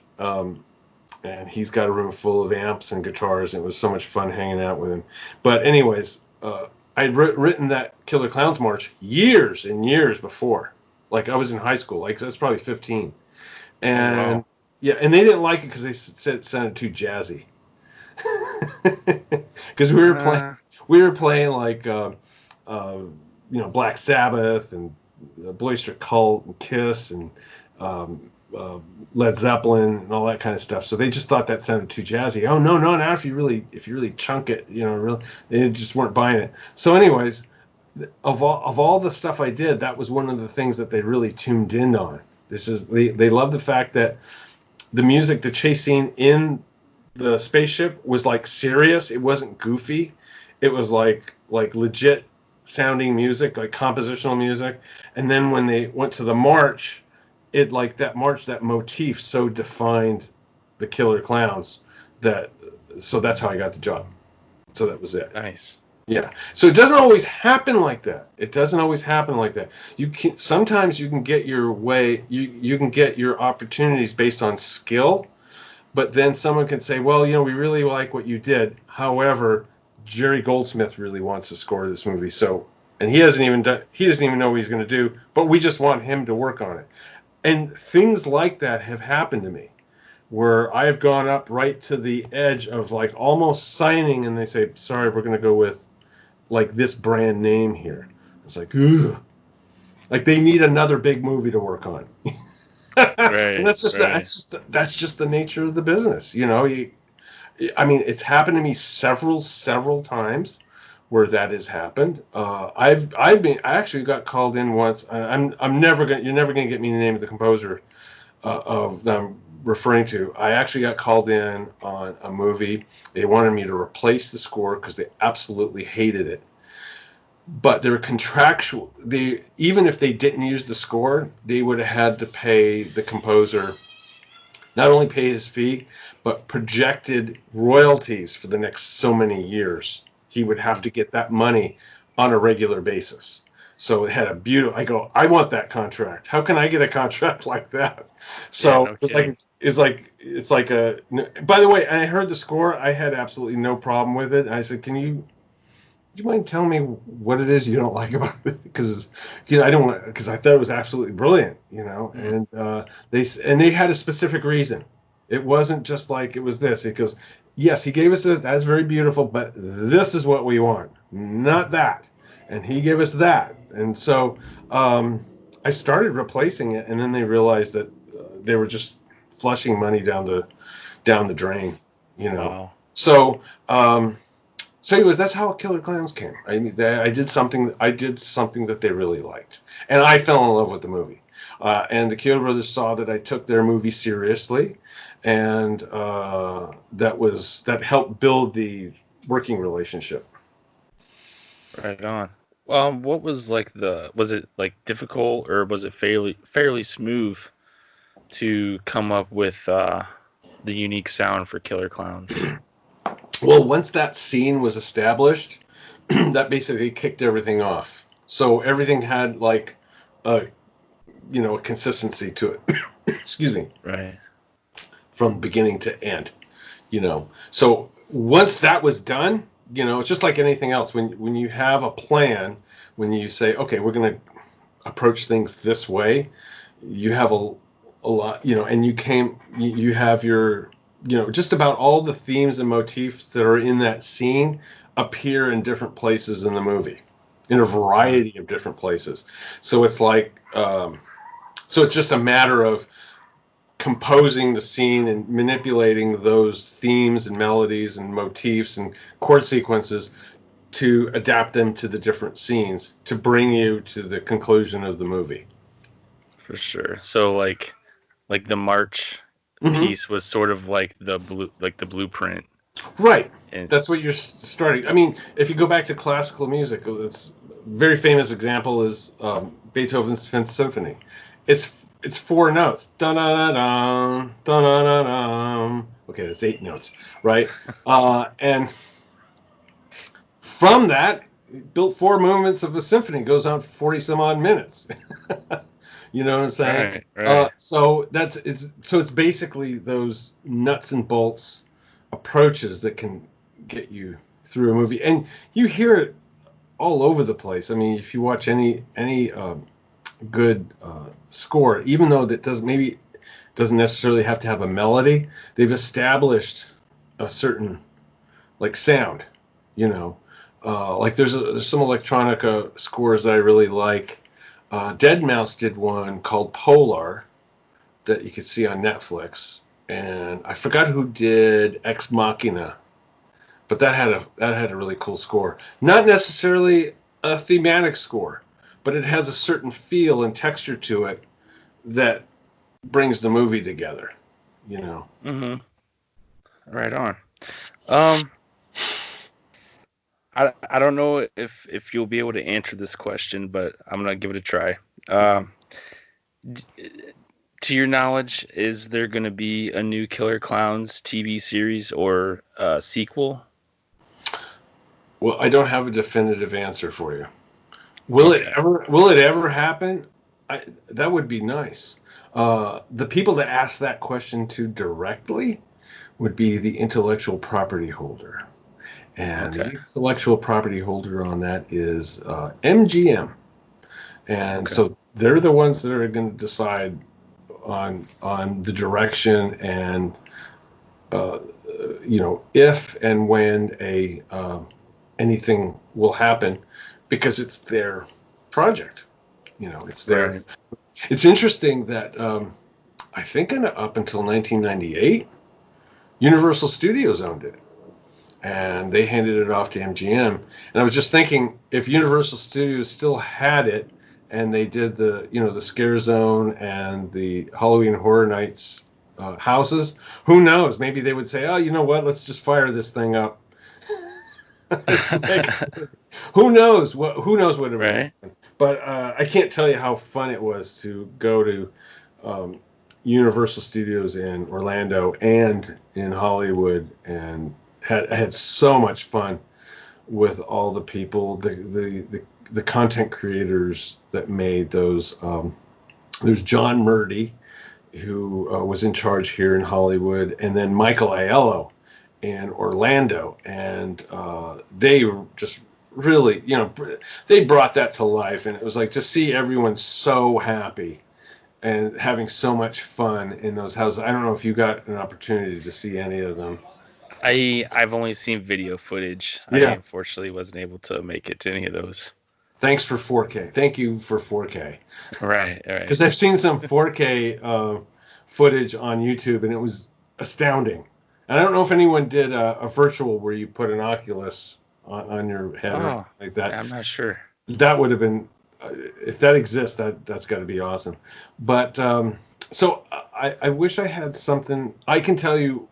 And he's got a room full of amps and guitars, and it was so much fun hanging out with him. But anyways, I'd written that Killer Klowns March years and years before. Like I was in high school. Like that's probably 15. And wow. yeah, and they didn't like it because they said it sounded too jazzy. Because we were playing like Black Sabbath and Boyster Cult and Kiss and Led Zeppelin and all that kind of stuff. So they just thought that sounded too jazzy. Oh no, no! Now if you really chunk it, really, they just weren't buying it. So anyways, of all the stuff I did, that was one of the things that they really tuned in on. They love the fact that the music, the chase scene in the spaceship was like serious. It wasn't goofy. It was like legit sounding music, like compositional music. And then when they went to the march, that motif so defined the Killer Klowns so that's how I got the job. So that was it. Nice. Yeah. So it doesn't always happen like that. Sometimes you can get your way. You can get your opportunities based on skill, but then someone can say, well, we really like what you did. However, Jerry Goldsmith really wants to score this movie. So, and he doesn't even know what he's going to do, but we just want him to work on it. And things like that have happened to me, where I've gone up right to the edge of like almost signing, and they say, sorry, we're going to go with like this brand name here. It's like, ugh. Like they need another big movie to work on. Right. And that's just the nature of the business. It's happened to me several times where that has happened. I actually got called in once. You're never gonna get me the name of the composer of that I'm referring to. I actually got called in on a movie. They wanted me to replace the score because they absolutely hated it. But they were contractual. Even if they didn't use the score, they would have had to pay the composer, not only pay his fee, but projected royalties for the next so many years. He would have to get that money on a regular basis. So it had a beautiful. I go, I want that contract. How can I get a contract like that? So Yeah, no, it's like a. By the way, I heard the score. I had absolutely no problem with it. And I said, "Can you? Do you mind telling me what it is you don't like about it?" Because I don't want, because I thought it was absolutely brilliant. And they had a specific reason. It wasn't just like it was this. Because yes, he gave us this. That's very beautiful, but this is what we want, not that. And he gave us that. And so I started replacing it, and then they realized that they were just flushing money down the drain. Wow. So. So anyways, that's how Killer Klowns came. I mean, I did something that they really liked, and I fell in love with the movie. And the Kyoto brothers saw that I took their movie seriously, and that helped build the working relationship. Right on. What was was it like difficult, or was it fairly smooth to come up with the unique sound for Killer Klowns? Well, once that scene was established, that basically kicked everything off. So everything had like a consistency to it. Excuse me. Right. From beginning to end. So once that was done, it's just like anything else. When you have a plan, when you say, okay, we're going to approach things this way, you have a lot, and you have your, just about all the themes and motifs that are in that scene appear in different places in the movie, in a variety of different places. So it's like, so it's just a matter of composing the scene and manipulating those themes and melodies and motifs and chord sequences to adapt them to the different scenes to bring you to the conclusion of the movie. For sure. So like the march piece was sort of like the blueprint. Right. And that's what you're starting. I mean, if you go back to classical music, it's a very famous example is Beethoven's Fifth Symphony. It's 4 notes. Da-da-da-dum, da-da-da-dum. Okay, that's 8 notes, right? And from that, built 4 movements of the symphony. Goes on for 40 some odd minutes. You know what I'm saying? Right. So it's basically those nuts and bolts approaches that can get you through a movie, and you hear it all over the place. I mean, if you watch any good score, even though that doesn't necessarily have to have a melody. They've established a certain like sound, you know. Like there's some electronica scores that I really like. Dead Mouse did one called Polar that you could see on Netflix, and I forgot who did Ex Machina, but that had a really cool score. Not necessarily a thematic score, but it has a certain feel and texture to it that brings the movie together, you know. Mm-hmm. Right on. Um, I don't know if you'll be able to answer this question, but I'm gonna give it a try. Um, to your knowledge, is there gonna be a new Killer Clowns TV series or sequel? Well, I don't have a definitive answer for you. Will it Okay. ever? Will it ever happen? That would be nice. The people that ask that question to directly would be the intellectual property holder, and the Okay. intellectual property holder on that is MGM, and Okay. so they're the ones that are going to decide on the direction and uh, if and when a anything will happen, because it's their project. It's their. Right. It's interesting that I think up until 1998, Universal Studios owned it, and they handed it off to MGM. And I was just thinking, if Universal Studios still had it, and they did the Scare Zone and the Halloween Horror Nights houses, who knows? Maybe they would say, "Oh, you know what? Let's just fire this thing up." Who knows what? Who knows what it would Right. happen? But I can't tell you how fun it was to go to um, Universal Studios in Orlando and in Hollywood, and had so much fun with all the people, the content creators that made those. There's John Murdy, who was in charge here in Hollywood, and then Michael Aiello in Orlando, and they just really, they brought that to life, and it was like to see everyone so happy and having so much fun in those houses. I don't know if you got an opportunity to see any of them. I've only seen video footage. I Yeah. unfortunately wasn't able to make it to any of those. Thanks for 4K. Thank you for 4K. Right. Right. Because I've seen some 4K footage on YouTube, and it was astounding. And I don't know if anyone did a virtual where you put an Oculus on your head or Oh, like that. I'm not sure. That would have been, if that exists, that's got to be awesome. But so I wish I had something. I can tell you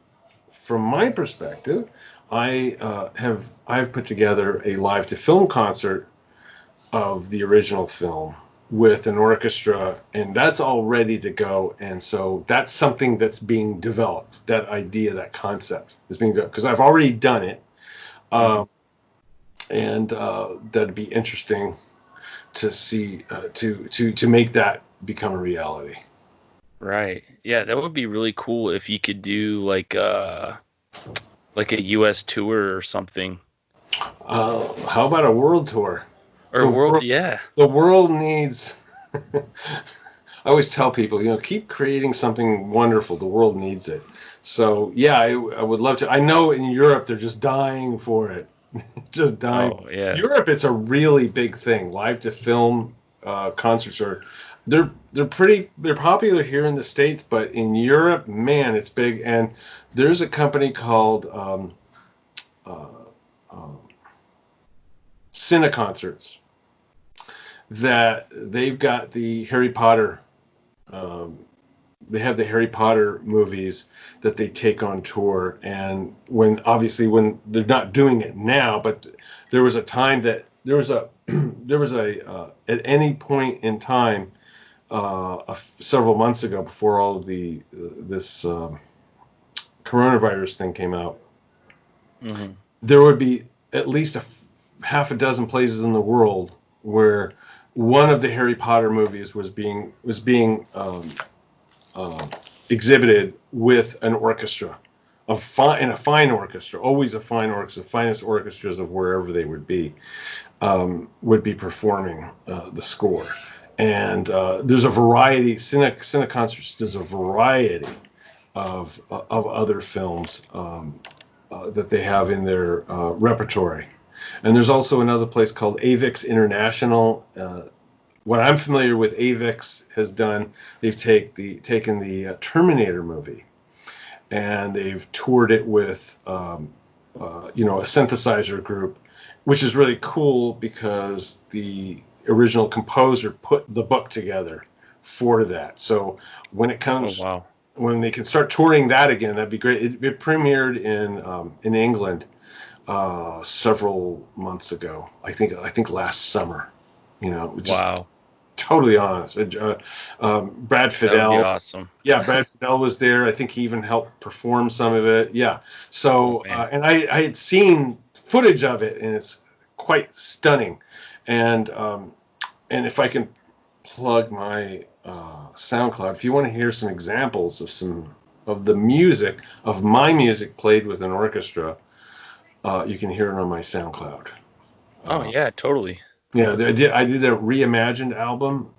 from my perspective, I've put together a live to film concert of the original film with an orchestra, and that's all ready to go. And so that's something that's being developed. That idea, that concept is being developed because I've already done it, and that'd be interesting to see to make that become a reality. Right. Yeah, that would be really cool if you could do like a US tour or something. How about a world tour? Or world, yeah. The world needs. I always tell people, keep creating something wonderful. The world needs it. So yeah, I would love to. I know in Europe they're just dying for it, just dying. Oh, yeah. Europe, it's a really big thing. Live to film concerts they're popular here in the States, but in Europe, man, it's big. And there's a company called Cine Concerts that they've got the Harry Potter. They have the Harry Potter movies that they take on tour, and when they're not doing it now, but there was a time that there was a at any point in time several months ago, before all of this coronavirus thing came out, there would be at least half a dozen places in the world where one of the Harry Potter movies was being exhibited with an orchestra, a fine orchestra, always a fine orchestra, the finest orchestras of wherever they would be performing the score. And there's a variety. Cine Concerts does a variety of other films that they have in their repertory. And there's also another place called AVIX International. What I'm familiar with AVIX has done, they've taken the Terminator movie, and they've toured it with a synthesizer group, which is really cool because the original composer put the book together for that. So when it comes, when they can start touring that again, that'd be great. It premiered in England several months ago. I think last summer. Just totally honest. Brad Fidel. That would be awesome. Yeah, Brad Fidel was there. I think he even helped perform some of it. Yeah. So and I had seen footage of it, and it's quite stunning. And if I can plug my SoundCloud, if you want to hear some examples of the music of my music played with an orchestra, you can hear it on my SoundCloud. Oh yeah, totally. Yeah, I did a reimagined album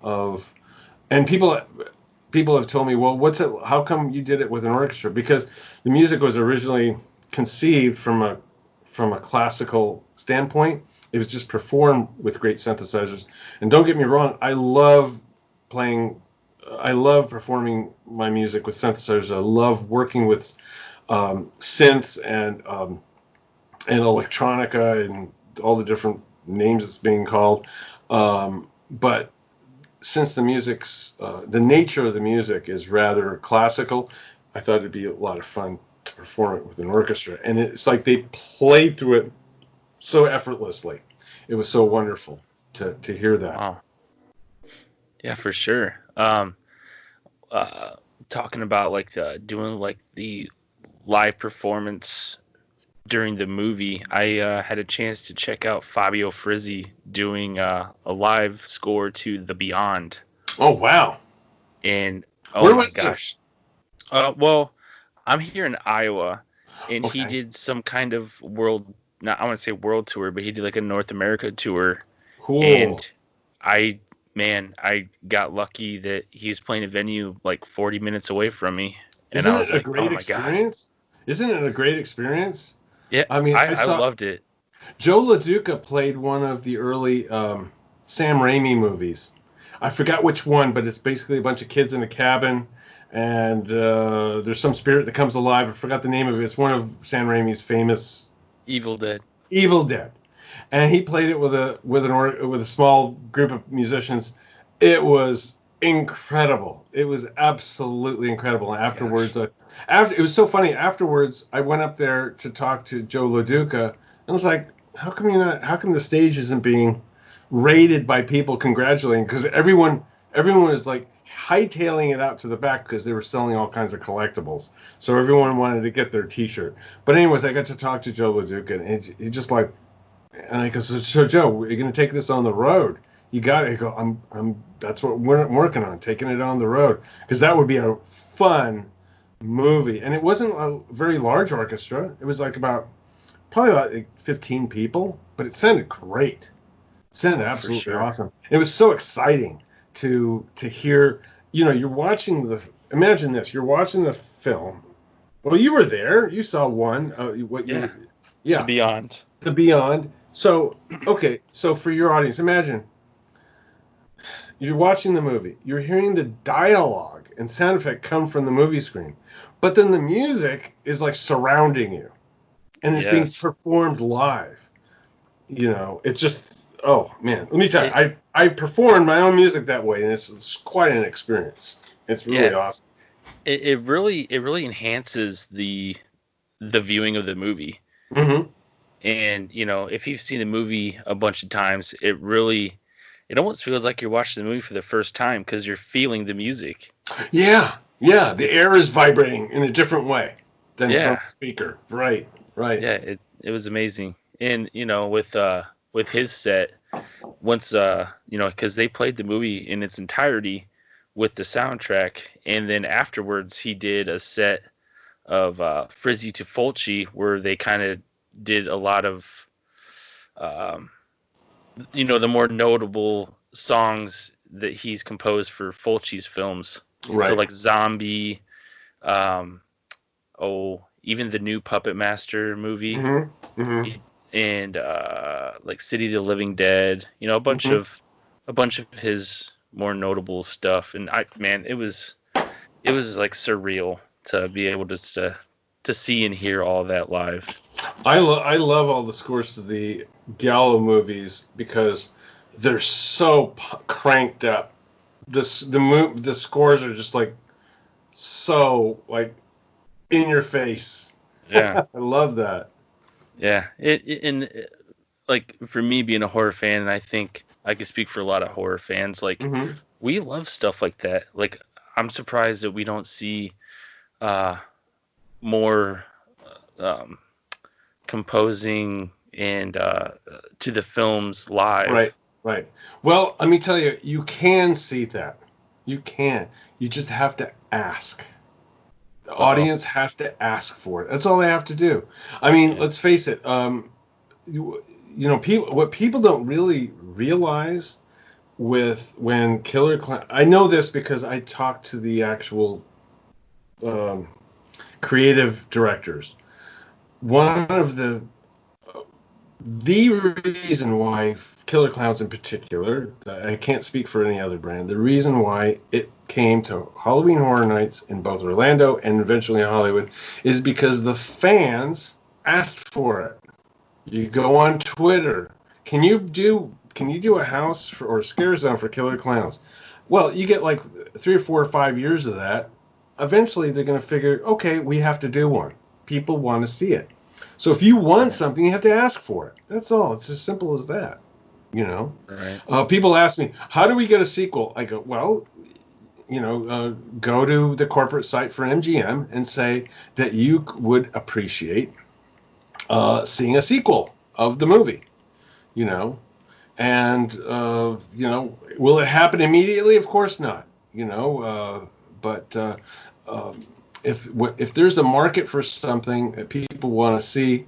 and people have told me, well, how come you did it with an orchestra? Because the music was originally conceived from a classical standpoint. It was just performed with great synthesizers. And don't get me wrong, I love performing my music with synthesizers. I love working with synths and electronica and all the different names it's being called. But since the nature of the music is rather classical, I thought it'd be a lot of fun to perform it with an orchestra. And it's like they played through it so effortlessly. It was so wonderful to hear that. Wow. Yeah, for sure. Talking about doing the live performance during the movie, I had a chance to check out Fabio Frizzi doing a live score to The Beyond. Oh wow! And where was gosh, well, I'm here in Iowa, and he did some kind of world. Not I want to say world tour, but he did like a North America tour. Cool. And I got lucky that he was playing a venue like 40 minutes away from me. Isn't it a great experience? Isn't it a great experience? Yeah, I mean, I loved it. Joe LaDuca played one of the early Sam Raimi movies. I forgot which one, but it's basically a bunch of kids in a cabin, and there's some spirit that comes alive. I forgot the name of it. It's one of Sam Raimi's famous Evil Dead. And he played it with a small group of musicians. It was incredible. It was absolutely incredible. And afterwards, it was so funny. Afterwards, I went up there to talk to Joe LaDuca, and I was like, "How come the stage isn't being raided by people congratulating?" Because everyone was like hightailing it out to the back because they were selling all kinds of collectibles. So everyone wanted to get their T-shirt. But anyways, I got to talk to Joe LaDuca, and he just like. And I go, so Joe, you're going to take this on the road. You got it. I go, that's what we're working on, taking it on the road. Because that would be a fun movie. And it wasn't a very large orchestra. It was probably about 15 people. But it sounded great. It sounded absolutely awesome. It was so exciting to hear, you're watching imagine this, you're watching the film. Well, you were there. You saw one. The Beyond. The Beyond. So, okay, so for your audience, imagine you're watching the movie, you're hearing the dialogue and sound effect come from the movie screen, but then the music is like surrounding you, and it's being performed live. It's just, oh man, let me tell you, I performed my own music that way, and it's quite an experience. It's really awesome. It really enhances the viewing of the movie. Mm-hmm. And, if you've seen the movie a bunch of times, it almost feels like you're watching the movie for the first time because you're feeling the music. Yeah. The air is vibrating in a different way than from the speaker. Right. Yeah, it was amazing. And, with his set, once, because they played the movie in its entirety with the soundtrack. And then afterwards, he did a set of Frizzi to Fulci where they kind of did a lot of, the more notable songs that he's composed for Fulci's films. Right. So like Zombie, even the new Puppet Master movie, and like City of the Living Dead. You know, a bunch of his more notable stuff. And it was like surreal to be able to see and hear all that live. I love all the scores to the Gallo movies because they're so cranked up. The scores are just like so like in your face. Yeah. I love that. Yeah. Like for me being a horror fan, and I think I could speak for a lot of horror fans, like we love stuff like that. Like I'm surprised that we don't see more composing and to the films live. Right. Well, let me tell you, you can see that. You can. You just have to ask. The audience has to ask for it. That's all they have to do. I mean, let's face it. What people don't really realize when Killer Clowns. I know this because I talked to the actual creative directors. One of the reason why Killer Klowns in particular, I can't speak for any other brand, the reason why it came to Halloween Horror Nights in both Orlando and eventually in Hollywood is because the fans asked for it. You go on Twitter, can you do a house or a scare zone for Killer Klowns? Well, you get like 3 or 4 or 5 years of that. Eventually they're going to figure, okay, we have to do one. People want to see it. So if you want something, you have to ask for it. That's all. It's as simple as that. You know. Right. People ask me, how do we get a sequel? I go, well, go to the corporate site for MGM and say that you would appreciate seeing a sequel of the movie. You know, and will it happen immediately? Of course not. But if there's a market for something that people want to see,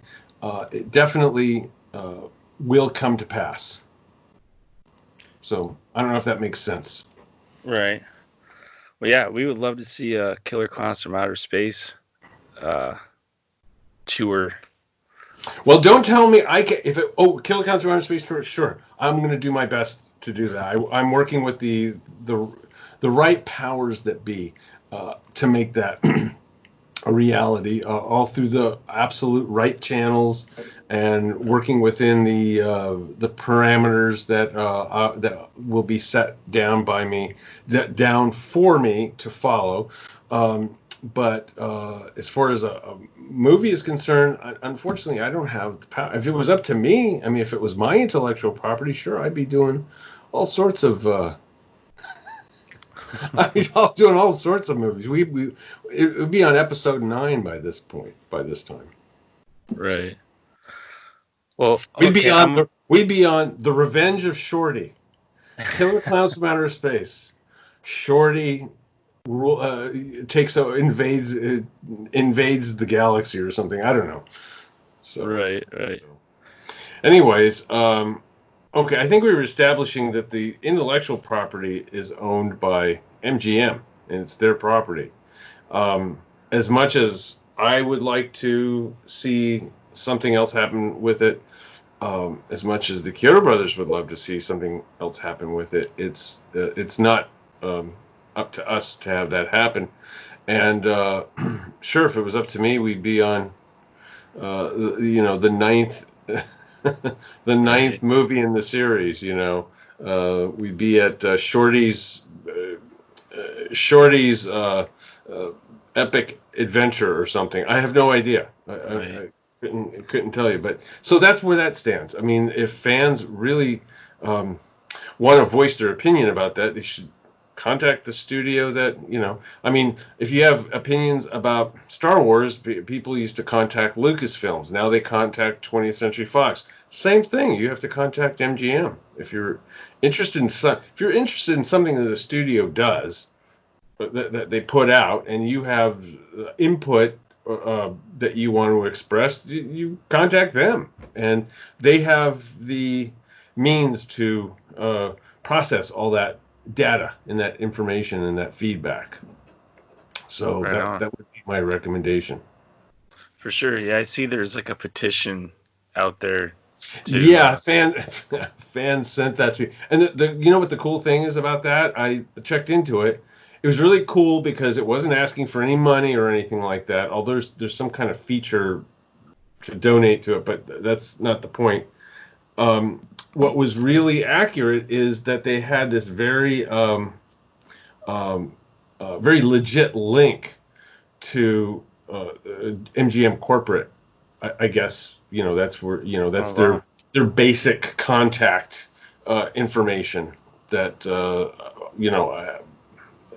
it definitely will come to pass. So I don't know if that makes sense. Right. Well, yeah, we would love to see a Killer Klowns from Outer Space tour. Well, don't tell me Killer Klowns from Outer Space tour. Sure, I'm going to do my best to do that. I'm working with the right powers that be to make that a reality, all through the absolute right channels, and working within the parameters that will be set down by me, down for me to follow. But as far as a movie is concerned, unfortunately, I don't have the power. If it was up to me, I mean, if it was my intellectual property, sure, I'd be doing all sorts of. I'll doing all sorts of movies. It would be on episode 9 by this time. Right. Well, we'd be on The Revenge of Shorty, Killer Klowns from Outer Space. Shorty invades the galaxy or something. I don't know. So right. Anyways, okay, I think we were establishing that the intellectual property is owned by MGM, and it's their property. As much as I would like to see something else happen with it, as much as the Kyoto brothers would love to see something else happen with it, it's not up to us to have that happen. And sure, if it was up to me, we'd be on the ninth the ninth movie in the series. We'd be at Shorty's epic adventure or something. I have no idea. I couldn't tell you. But so that's where that stands. I mean, if fans really want to voice their opinion about that, they should contact the studio that, I mean, if you have opinions about Star Wars, people used to contact Lucasfilms. Now they contact 20th Century Fox. Same thing. You have to contact MGM. If you're interested in something that a studio does, that they put out, and you have input that you want to express, you contact them, and they have the means to process all that data and that information and that feedback. So that would be my recommendation. For sure. Yeah, I see there's like a petition out there too. Yeah, fans sent that to me. And the you know what the cool thing is about that? I checked into it. It was really cool because it wasn't asking for any money or anything like that. Although there's some kind of feature to donate to it, but that's not the point. What was really accurate is that they had this very very legit link to MGM corporate. I guess that's where that's their basic contact information that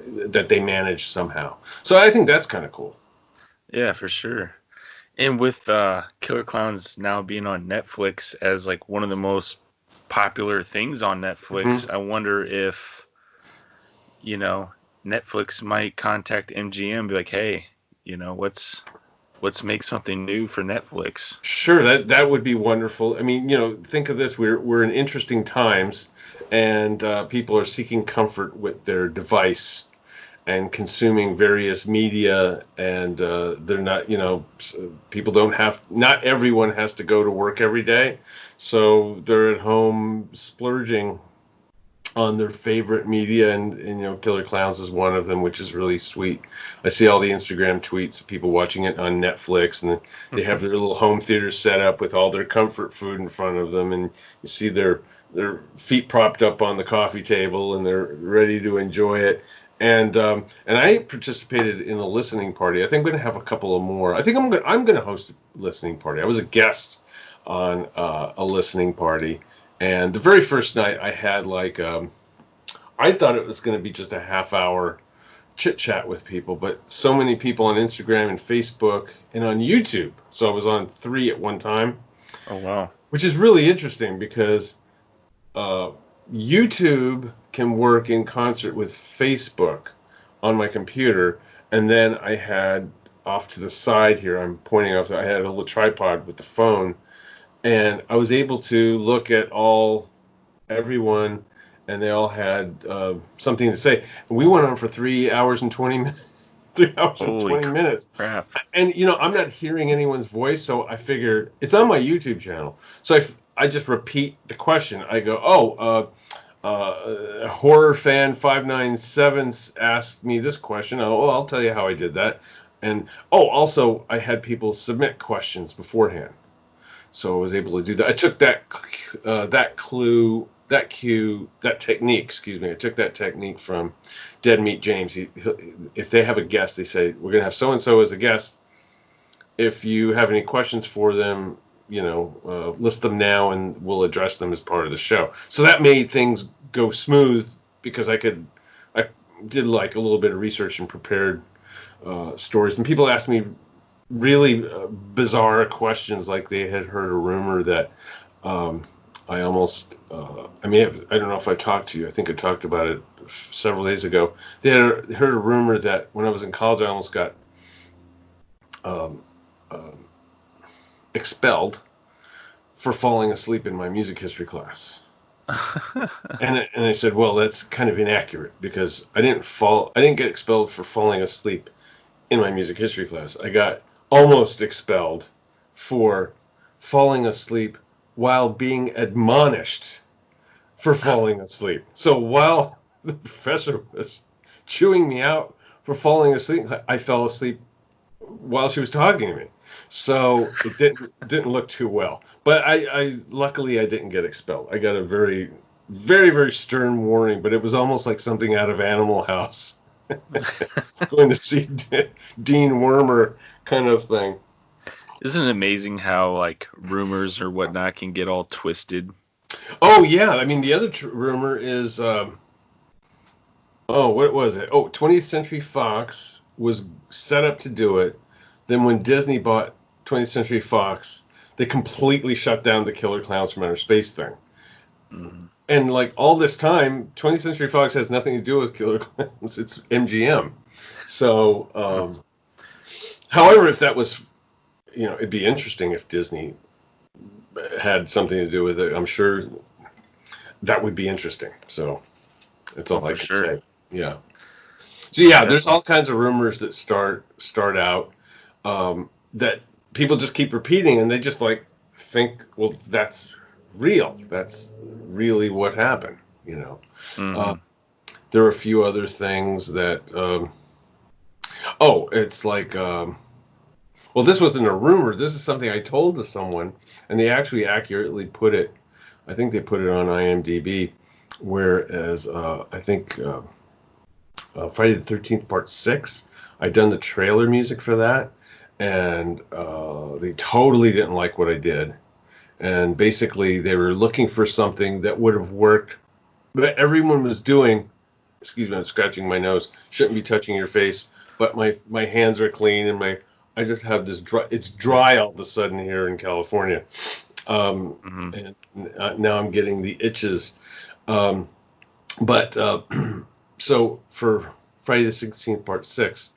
that they manage somehow. So I think that's kind of cool. Yeah, for sure. And with Killer Klowns now being on Netflix as like one of the most popular things on Netflix, I wonder if Netflix might contact MGM and be like, hey, let's make something new for Netflix. Sure, that would be wonderful. I mean, think of this: we're in interesting times, and people are seeking comfort with their device and consuming various media, and they're not, people don't have. Not everyone has to go to work every day, so they're at home splurging on their favorite media, and Killer Klowns is one of them, which is really sweet. I see all the Instagram tweets of people watching it on Netflix, and they have their little home theater set up with all their comfort food in front of them, and you see their feet propped up on the coffee table, and they're ready to enjoy it. And I participated in a listening party. I think I'm going to have a couple of more. I think I'm going to host a listening party. I was a guest on a listening party. And the very first night I had I thought it was going to be just a half-hour chit-chat with people, but so many people on Instagram and Facebook and on YouTube. So I was on 3 at one time. Oh, wow. Which is really interesting because YouTube can work in concert with Facebook on my computer. And then I had off to the side here, I'm pointing off, I had a little tripod with the phone. And I was able to look at everyone, and they all had something to say. And we went on for 3 hours and 20 minutes. 3 hours and 20 minutes. Crap. And, I'm not hearing anyone's voice, so I figured it's on my YouTube channel. So I just repeat the question. I go, Horror Fan 597 asked me this question. I'll tell you how I did that. And, also, I had people submit questions beforehand. So I was able to do that. I took that technique. I took that technique from Dead Meat James. If they have a guest, they say we're going to have so and so as a guest. If you have any questions for them, list them now, and we'll address them as part of the show. So that made things go smooth because I did like a little bit of research and prepared stories, and people asked me really bizarre questions, like they had heard a rumor that I don't know if I talked to you. I think I talked about it several days ago. They had heard a rumor that when I was in college, I almost got expelled for falling asleep in my music history class. and I said, well, that's kind of inaccurate because I didn't get expelled for falling asleep in my music history class. I got almost expelled for falling asleep while being admonished for falling asleep. So while the professor was chewing me out for falling asleep, I fell asleep while she was talking to me. So it didn't look too well. But I luckily I didn't get expelled. I got a very, very, very stern warning, but it was almost like something out of Animal House. Going to see Dean Wormer kind of thing. Isn't it amazing how like rumors or whatnot can get all twisted? Oh yeah, I mean the other rumor is what was it? 20th Century Fox was set up to do it. Then when Disney bought 20th Century Fox, they completely shut down the Killer Klowns from Outer Space thing. Mm-hmm. And like all this time, 20th Century Fox has nothing to do with Killer Klowns. It's MGM. So, however, if that was, it'd be interesting if Disney had something to do with it. I'm sure that would be interesting. So, That's all I For can sure. say. Yeah. So yeah, there's Definitely. all kinds of rumors that start out that people just keep repeating, and they just like think, well, that's real. That's really what happened. You know. Uh, Hmm. there are a few other things that. Oh, it's like. Well, this wasn't a rumor. This is something I told to someone, and they actually accurately put it. I think they put it on IMDb, whereas I think Friday the 13th Part 6, I'd done the trailer music for that, and they totally didn't like what I did. And basically, they were looking for something that would have worked, but everyone was doing. Excuse me, I'm scratching my nose. Shouldn't be touching your face, but my hands are clean, and I just have this dry. It's dry all of a sudden here in California, Hmm. and now I'm getting the itches. Um, but so for Friday the 16th Part 6,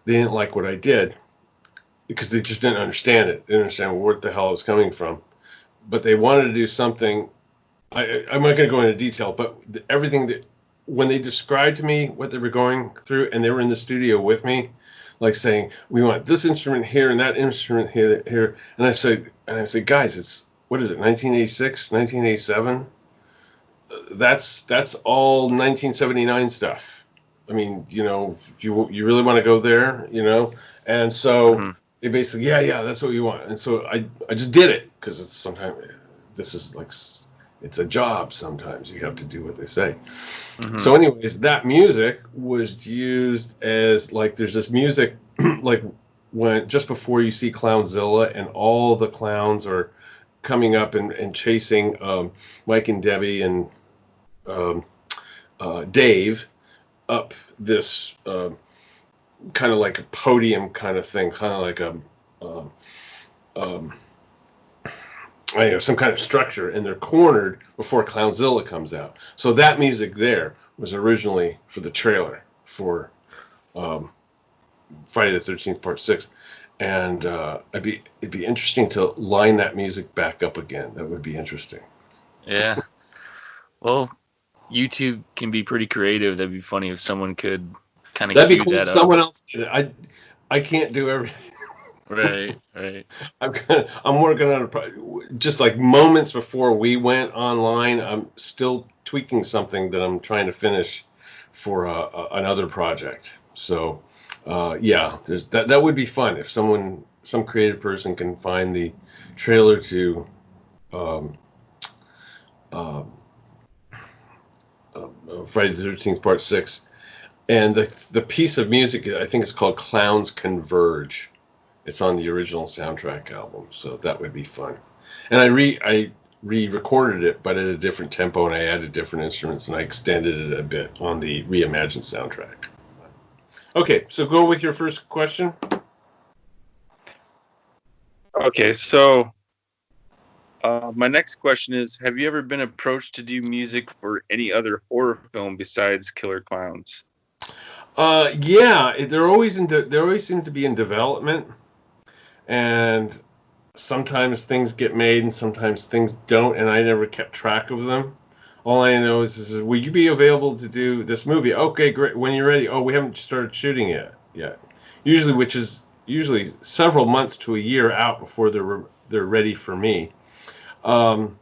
they didn't like what I did because they just didn't understand it. They didn't understand what the hell it was coming from. But they wanted to do something. I'm not going to go into detail, but everything that when they described to me what they were going through, and they were in the studio with me, like saying, "We want this instrument here and that instrument here," and I said, guys, it's what is it, 1986, 1987? That's all 1979 stuff. I mean, you really want to go there, and so Hmm. they basically, yeah, that's what we want, and so I just did it because it's sometimes this is like it's a job. Sometimes you have to do what they say. Hmm. So, anyways, that music was used as like there's this music like when just before you see Clownzilla and all the clowns are coming up and chasing Mike and Debbie and um, Dave up this kind of like a podium kind of thing, kind of like a um, um, some kind of structure, and they're cornered before Clownzilla comes out. So that music there was originally for the trailer for um, Friday the 13th Part 6. And it'd be interesting to line that music back up again. That would be interesting. Yeah. Well, YouTube can be pretty creative. That'd be funny if someone could kind of That'd be cue cool if that up. someone else did it. I can't do everything. Right. Right. I'm working on just like moments before we went online. I'm still tweaking something that I'm trying to finish for another project. So, yeah, that would be fun if some creative person can find the trailer to um, uh, Friday the 13th Part 6, and the piece of music I think it's called Clowns Converge. It's on the original soundtrack album, so that would be fun. And I re-recorded it, but at a different tempo, and I added different instruments, and I extended it a bit on the reimagined soundtrack. Okay, so go with your first question. Okay. So, my next question is: have you ever been approached to do music for any other horror film besides Killer Clowns? Yeah, they always seem to be in development, and sometimes things get made and sometimes things don't, and I never kept track of them. All I know is will you be available to do this movie? Okay, great. When you're ready. Oh, we haven't started shooting yet. Usually, which is usually several months to a year out before they're ready for me. Um,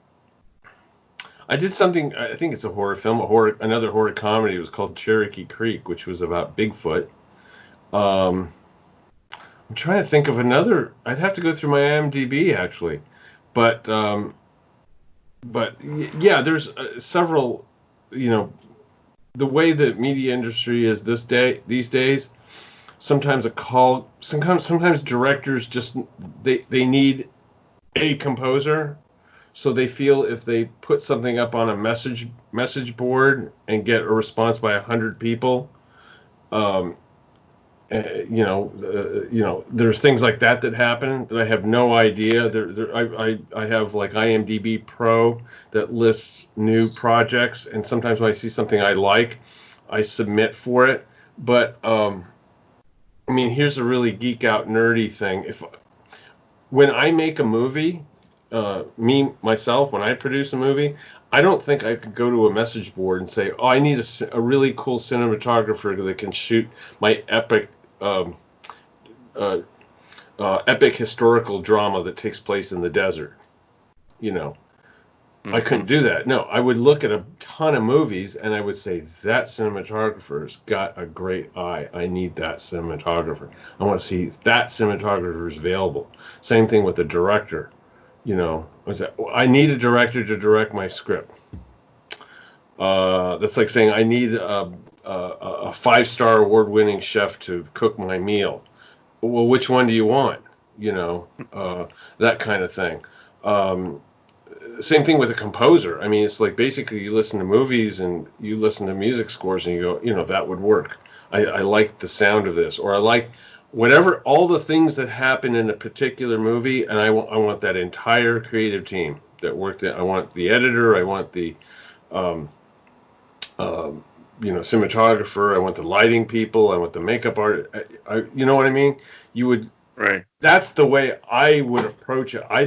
I did something. I think it's a horror film, another horror comedy. It was called Cherokee Creek, which was about Bigfoot. Um, I'm trying to think of another. I'd have to go through my IMDb actually, but yeah, there's several. You know, the way the media industry is these days. Sometimes directors just they need a composer, so they feel if they put something up on a message board and get a response by 100 people, um, there's things like that happen that I have no idea. I have like IMDb Pro that lists new projects, and sometimes when I see something I like, I submit for it. But I mean, here's a really geek out nerdy thing. If when I make a movie, myself, when I produce a movie, I don't think I could go to a message board and say, "Oh, I need a really cool cinematographer that can shoot my um, uh, epic historical drama that takes place in the desert." You know, I couldn't do that. No, I would look at a ton of movies and I would say, that cinematographer's got a great eye. I need that cinematographer. I want to see if that cinematographer is available. Same thing with the director. I need a director to direct my script. That's like saying I need a five-star award-winning chef to cook my meal. Well, which one do you want? That kind of thing. Same thing with a composer. I mean, it's like basically you listen to movies and you listen to music scores and you go, that would work. I like the sound of this, or I like whatever, all the things that happen in a particular movie, and I want that entire creative team that worked in. I want the editor, I want the cinematographer, I want the lighting people, I want the makeup art. You know what I mean? You would, right. That's the way I would approach it. I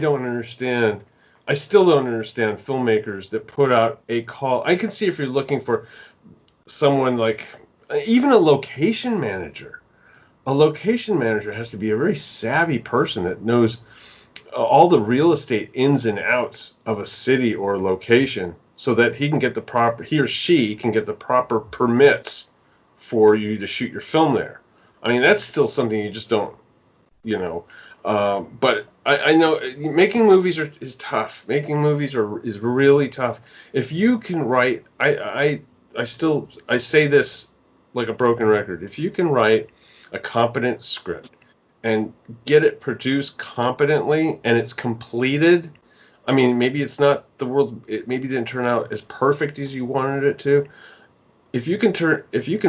still don't understand filmmakers that put out a call. I can see if you're looking for someone like even a location manager. A location manager has to be a very savvy person that knows all the real estate ins and outs of a city or location, so that he or she can get the proper permits for you to shoot your film there. I mean, that's still something you just don't, but I know making movies is tough. Making movies is really tough. If you can write, I say this like a broken record. If you can write a competent script and get it produced competently and it's completed, I mean, maybe it's not it maybe didn't turn out as perfect as you wanted it to. If you can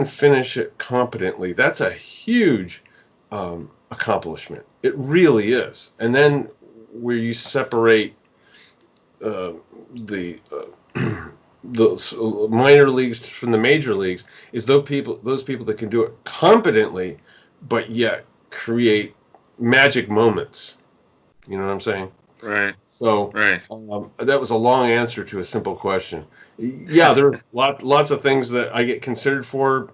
finish it competently, that's a huge accomplishment. It really is. And then where you separate the minor leagues from the major leagues is those people that can do it competently, but yet create magic moments. You know what I'm saying? Right. So right. That was a long answer to a simple question. Yeah, there's lots of things that I get considered for.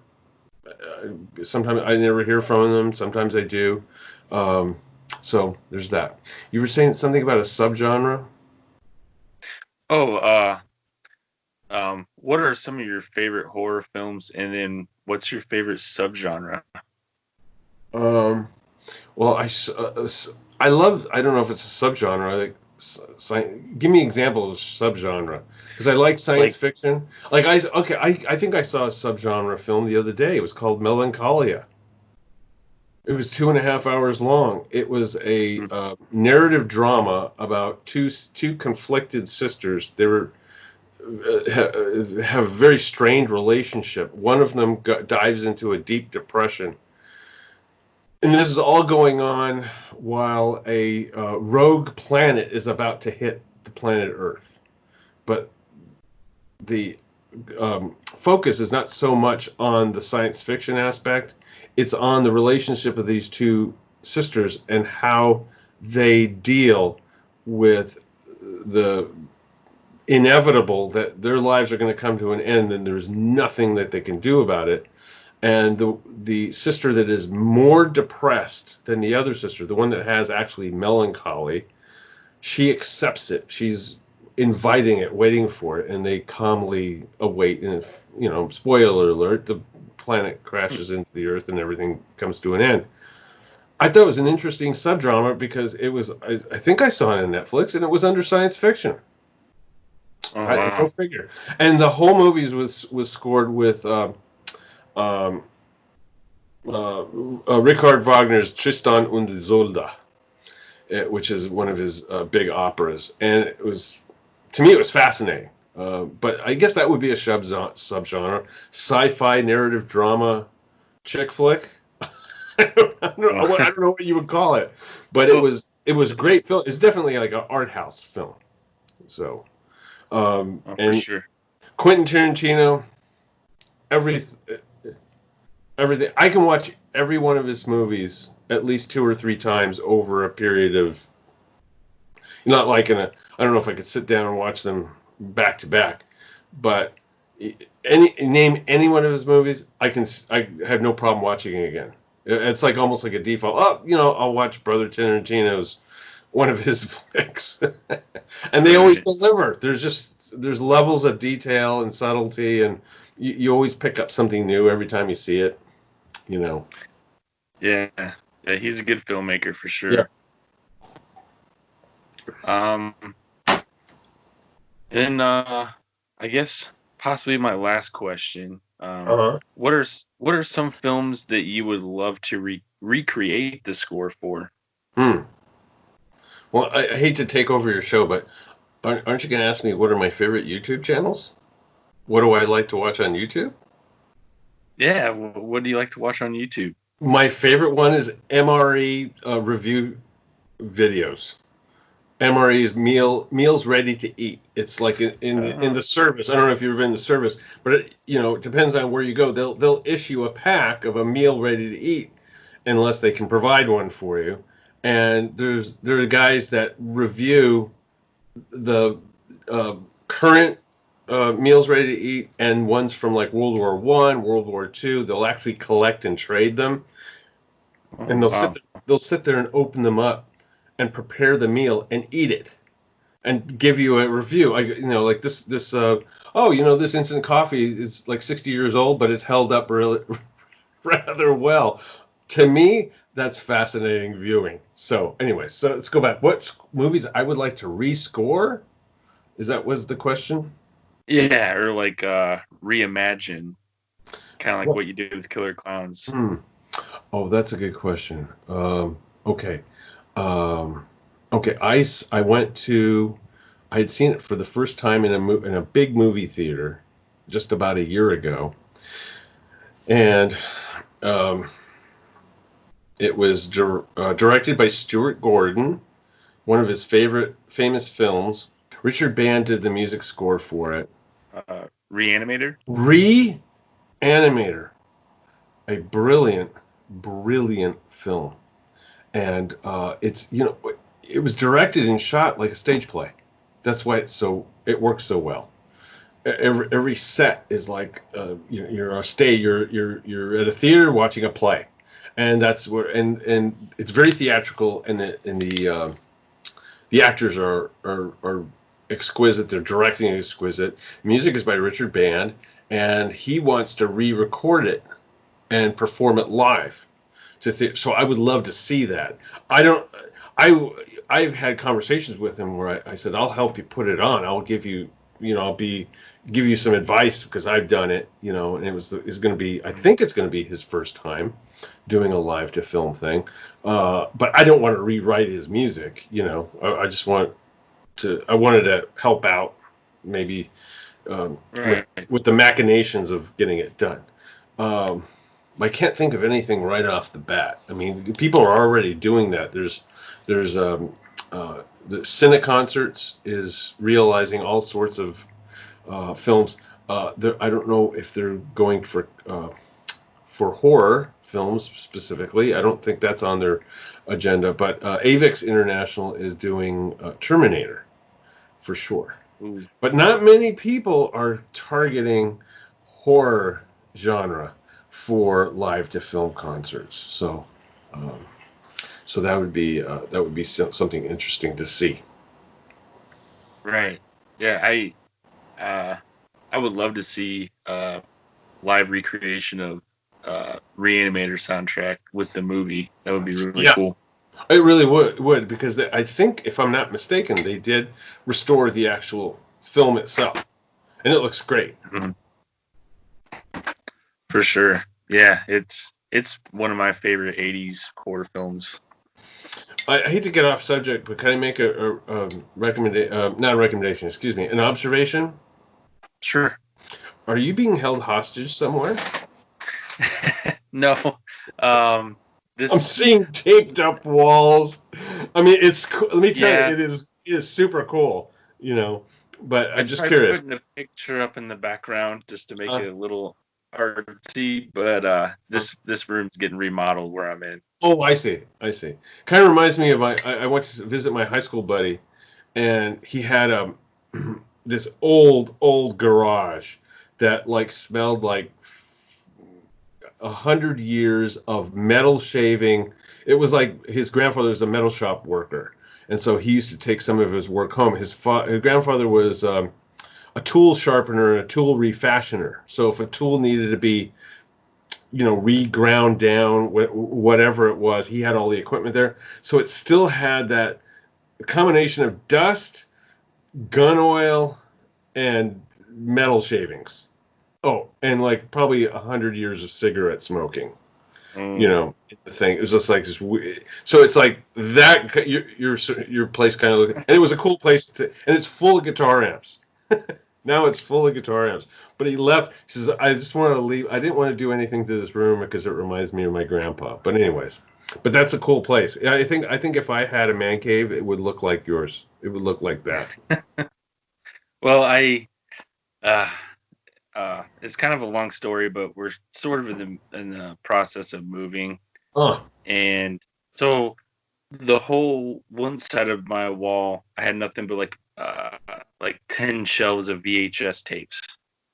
Sometimes I never hear from them. Sometimes I do. So there's that. You were saying something about a subgenre? Oh, what are some of your favorite horror films, and then what's your favorite subgenre? Well, I love. I don't know if it's a subgenre. Give me an example of subgenre, because I like science fiction. I think I saw a subgenre film the other day. It was called Melancholia. It was 2.5 hours long. It was a narrative drama about two conflicted sisters. They were have a very strained relationship. One of them dives into a deep depression. And this is all going on while a rogue planet is about to hit the planet Earth. But the focus is not so much on the science fiction aspect. It's on the relationship of these two sisters and how they deal with the inevitable that their lives are going to come to an end and there's nothing that they can do about it. And the sister that is more depressed than the other sister, the one that has actually melancholy, she accepts it. She's inviting it, waiting for it, and they calmly await. And spoiler alert, the planet crashes into the Earth and everything comes to an end. I thought it was an interesting subgenre because it was, I think I saw it on Netflix, and it was under science fiction. Go figure. And the whole movie was scored with Richard Wagner's Tristan und Isolde, which is one of his big operas, and it was, to me, it was fascinating. But I guess that would be a subgenre, sci-fi narrative drama, chick flick. I don't know what you would call it, but it was great film. It's definitely like an art house film. So, for sure. Quentin Tarantino, everything. I can watch every one of his movies at least 2 or 3 times over a period of, Not like I don't know if I could sit down and watch them back to back, but name any one of his movies, I have no problem watching it again. It's like almost like a default. Oh, I'll watch Brother Tarantino's one of his flicks, and they always deliver. There's levels of detail and subtlety, and you always pick up something new every time you see it. Yeah, he's a good filmmaker for sure. Yeah. And I guess possibly my last question. What are some films that you would love to recreate the score for? Well, I hate to take over your show, but aren't you going to ask me what are my favorite YouTube channels? What do I like to watch on YouTube? Yeah, what do you like to watch on YouTube? My favorite one is MRE review videos. MRE is meals ready to eat. It's like in the service. I don't know if you've ever been in the service, but it depends on where you go. They'll issue a pack of a meal ready to eat, unless they can provide one for you. And there are guys that review the current meals ready to eat and ones from like World War I, World War II. They'll actually collect and trade them, and they'll sit there and open them up and prepare the meal and eat it and give you a review. Like this this instant coffee is like 60 years old, but it's held up really rather well. To me, that's fascinating viewing. So anyway, so let's go back. What movies I would like to rescore? Was the question? Yeah, or like reimagine, kind of like what you did with Killer Klowns. Oh, that's a good question. Okay. I went to. I had seen it for the first time in a big movie theater, just about a year ago, and it was directed by Stuart Gordon, one of his famous films. Richard Band did the music score for it. Reanimator? Reanimator. A brilliant, brilliant film. And it was directed and shot like a stage play. That's why it works so well. Every set is like you're on stage. You're at a theater watching a play. And that's where and it's very theatrical, and the actors are exquisite. They're directing exquisite. Music is by Richard Band, and he wants to re-record it and perform it live. So I would love to see that. I've had conversations with him where I said, I'll help you put it on. I'll give you give you some advice because I've done it, and it's going to be, I think it's going to be his first time doing a live to film thing. But I don't want to rewrite his music, I just wanted to help out maybe with the machinations of getting it done. I can't think of anything right off the bat. I mean, people are already doing that. There's the Cine Concerts is realizing all sorts of films. I don't know if they're going for horror films specifically. I don't think that's on their agenda. But AVIX International is doing Terminator for sure. Ooh. But not many people are targeting horror genre for live to film concerts. So that would be something interesting to see. Right. Yeah, I would love to see live recreation of Reanimator soundtrack with the movie. That would be really cool. It really would because I think, if I'm not mistaken, they did restore the actual film itself, and it looks great. Mm-hmm. For sure. Yeah, it's one of my favorite 80s horror films. I hate to get off subject, but can I make a recommendation? Not a recommendation, excuse me, an observation? Sure. Are you being held hostage somewhere? No. I'm seeing taped up walls. I mean, it's cool. Let me tell you, it is super cool, but I'm just curious. Putting a picture up in the background just to make it a little artsy, but this room's getting remodeled where I'm in. Oh, I see. Kind of reminds me of I went to visit my high school buddy, and he had this old garage that like smelled like 100 years of metal shaving. It was like his grandfather was a metal shop worker, and so he used to take some of his work home. His grandfather was a tool sharpener and a tool refashioner. So if a tool needed to be, reground down, whatever it was, he had all the equipment there. So it still had that combination of dust, gun oil, and metal shavings. Oh, and like probably 100 years of cigarette smoking. The thing. It was just like this. So it's like that. Your place kind of and it was a cool place and it's full of guitar amps. Now it's full of guitar amps. But he left. He says, "I just wanted to leave. I didn't want to do anything to this room because it reminds me of my grandpa." But anyways, that's a cool place. I think if I had a man cave, it would look like yours. It would look like that. Well, it's kind of a long story, but we're sort of in the process of moving. And so the whole one side of my wall, I had nothing but like 10 shelves of VHS tapes.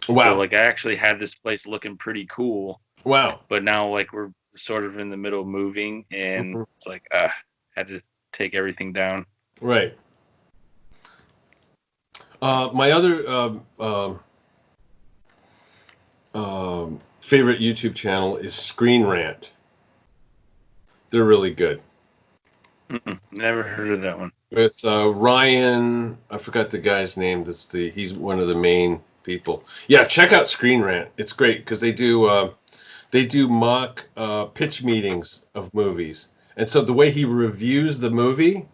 Wow. So like I actually had this place looking pretty cool. Wow. But now like we're sort of in the middle of moving, and it's like had to take everything down. Right. My other favorite YouTube channel is Screen Rant. They're really good. Never heard of that one. With Ryan, I forgot the guy's name. He's one of the main people. Yeah, check out Screen Rant. It's great because they do mock pitch meetings of movies, and so the way he reviews the movie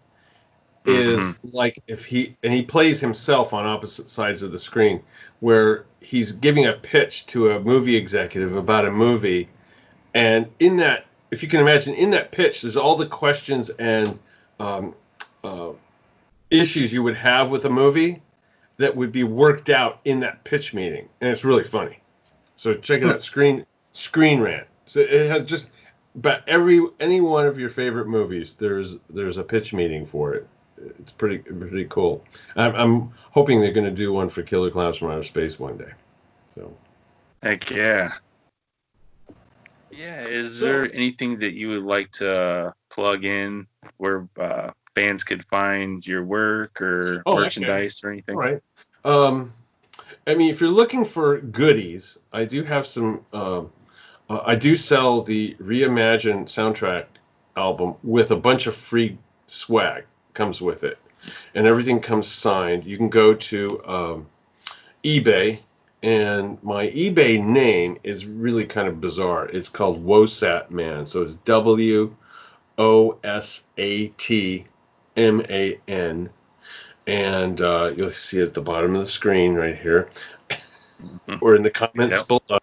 is like he plays himself on opposite sides of the screen, where he's giving a pitch to a movie executive about a movie, and in that, if you can imagine, in that pitch, there's all the questions and issues you would have with a movie that would be worked out in that pitch meeting, and it's really funny. So check it out, Screen Rant. So it has just about any one of your favorite movies. There's a pitch meeting for it. It's pretty cool. I'm hoping they're going to do one for Killer Klowns from Outer Space one day. So, heck yeah. Yeah, is there anything that you would like to plug in where fans could find your work or merchandise or anything? All right. I mean, if you're looking for goodies, I do have some. I do sell the Reimagined soundtrack album with a bunch of free swag. Comes with it, and everything comes signed. You can go to eBay, and my eBay name is really kind of bizarre. It's called Wosat Man, so it's WOSATMAN, and you'll see it at the bottom of the screen right here, or in the comments below.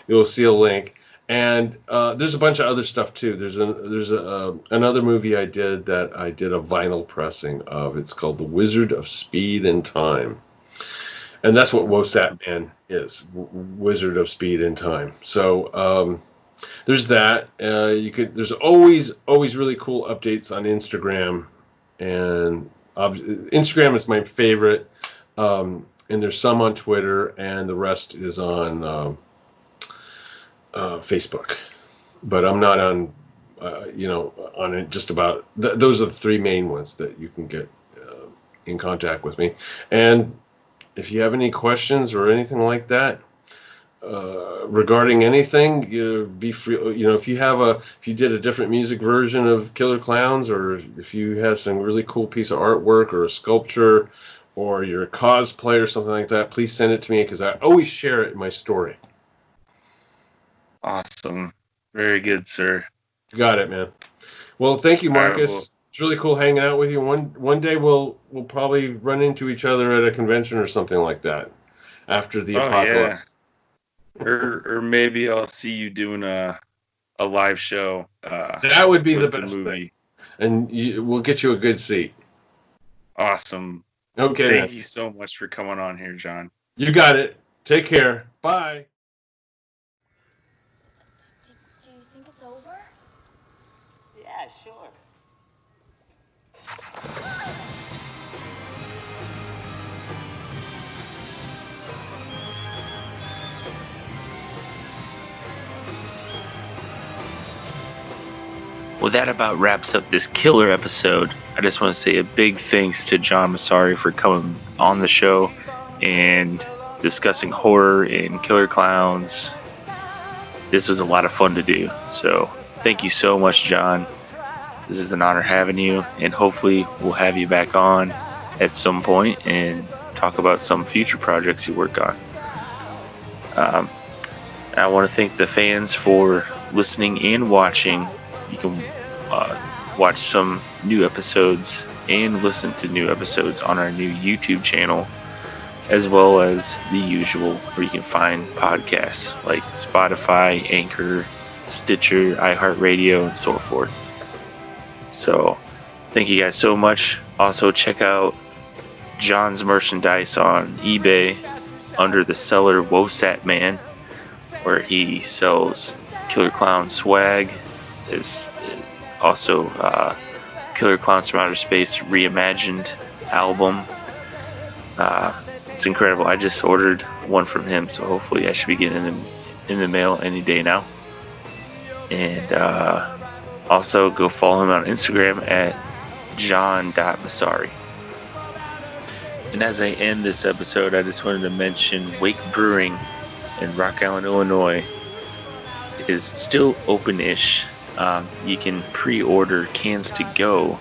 You'll see a link. And there's a bunch of other stuff too. There's another movie I did that I did a vinyl pressing of. It's called The Wizard of Speed and Time, and that's what Wosat Man is, Wizard of Speed and Time. So there's that. There's always really cool updates on Instagram, and Instagram is my favorite. And there's some on Twitter, and the rest is on Facebook, but I'm not on, on it. Just about those are the three main ones that you can get in contact with me. And if you have any questions or anything like that regarding anything, be free. If you did a different music version of Killer Klowns, or if you have some really cool piece of artwork or a sculpture, or you're a cosplay or something like that, please send it to me because I always share it in my story. Awesome. Very good, sir. You got it, man. Well, thank you, Marcus. It's really cool hanging out with you. One day we'll probably run into each other at a convention or something like that after the apocalypse. Yeah. or maybe I'll see you doing a live show. That would be the best thing. And we'll get you a good seat. Awesome. Okay. Thank you so much for coming on here, John. You got it. Take care. Bye. Do you think it's over? Yeah, sure. Well, that about wraps up this killer episode. I just want to say a big thanks to John Massari for coming on the show and discussing horror and killer clowns. This was a lot of fun to do. So thank you so much, John. This is an honor having you, and hopefully we'll have you back on at some point and talk about some future projects you work on. I want to thank the fans for listening and watching. You can watch some new episodes and listen to new episodes on our new YouTube channel, as well as the usual where you can find podcasts like Spotify, Anchor, Stitcher, iHeartRadio, and so forth. So thank you guys so much. Also check out John's merchandise on eBay under the seller Wosat Man, where he sells Killer Clown swag. There's also Killer Clowns from Outer Space Reimagined album. It's incredible. I just ordered one from him, so hopefully I should be getting them in the mail any day now. And also go follow him on Instagram at john.massari. And as I end this episode, I just wanted to mention Wake Brewing in Rock Island, Illinois is still open-ish. You can pre-order cans to go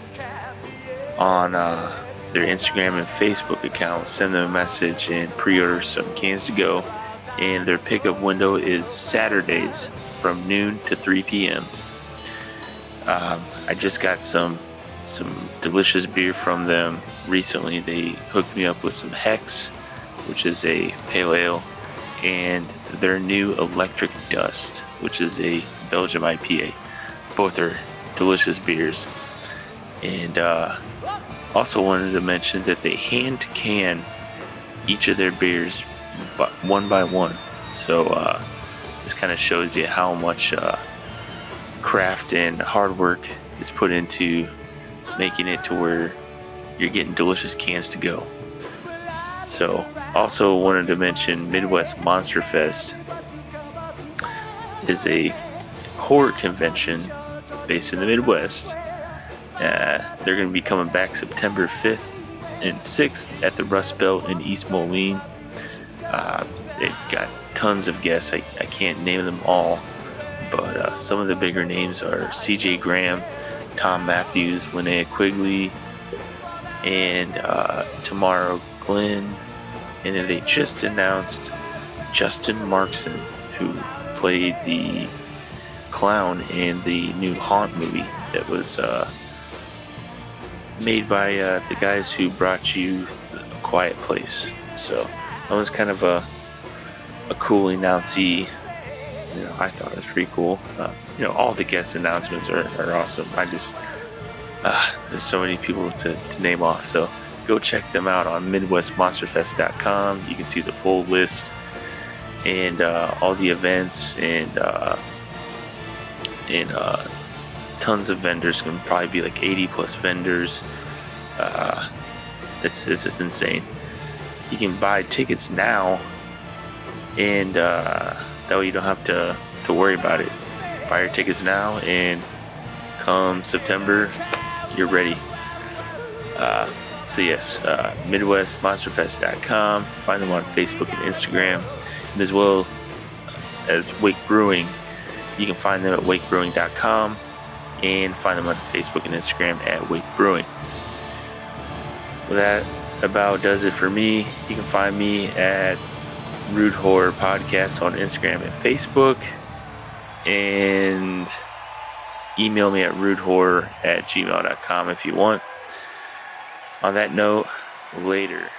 on their Instagram and Facebook account. Send them a message and pre-order some cans to go. And their pickup window is Saturdays from noon to 3 p.m. I just got some delicious beer from them recently. They hooked me up with some Hex, which is a pale ale, and their new Electric Dust, which is a Belgium IPA. Both are delicious beers. And also wanted to mention that they hand can each of their beers one by one. So this kind of shows you how much craft and hard work is put into making it to where you're getting delicious cans to go. So also wanted to mention Midwest Monster Fest is a horror convention based in the Midwest. They're going to be coming back September 5th and 6th at the Rust Belt in East Moline. They've got tons of guests. I can't name them all, but some of the bigger names are CJ Graham, Tom Matthews, Linnea Quigley, and Tamara Glenn. And then they just announced Justin Markson, who played the clown in the new Haunt movie that was made by the guys who brought you A Quiet Place. So that was kind of a cool announce-y. I thought it was pretty cool. All the guest announcements are awesome. I just there's so many people to name off. So go check them out on MidwestMonsterFest.com. You can see the full list and all the events and tons of vendors. Going to probably be like 80 plus vendors. It's just insane. You can buy tickets now, and that way you don't have to worry about it. Buy your tickets now, and come September, you're ready. So yes, MidwestMonsterFest.com. Find them on Facebook and Instagram, and as well as Wake Brewing. You can find them at wakebrewing.com and find them on Facebook and Instagram at Wake Brewing. Well, that about does it for me. You can find me at Rude Horror Podcast on Instagram and Facebook, and email me at rudehorror@gmail.com if you want. On that note, later.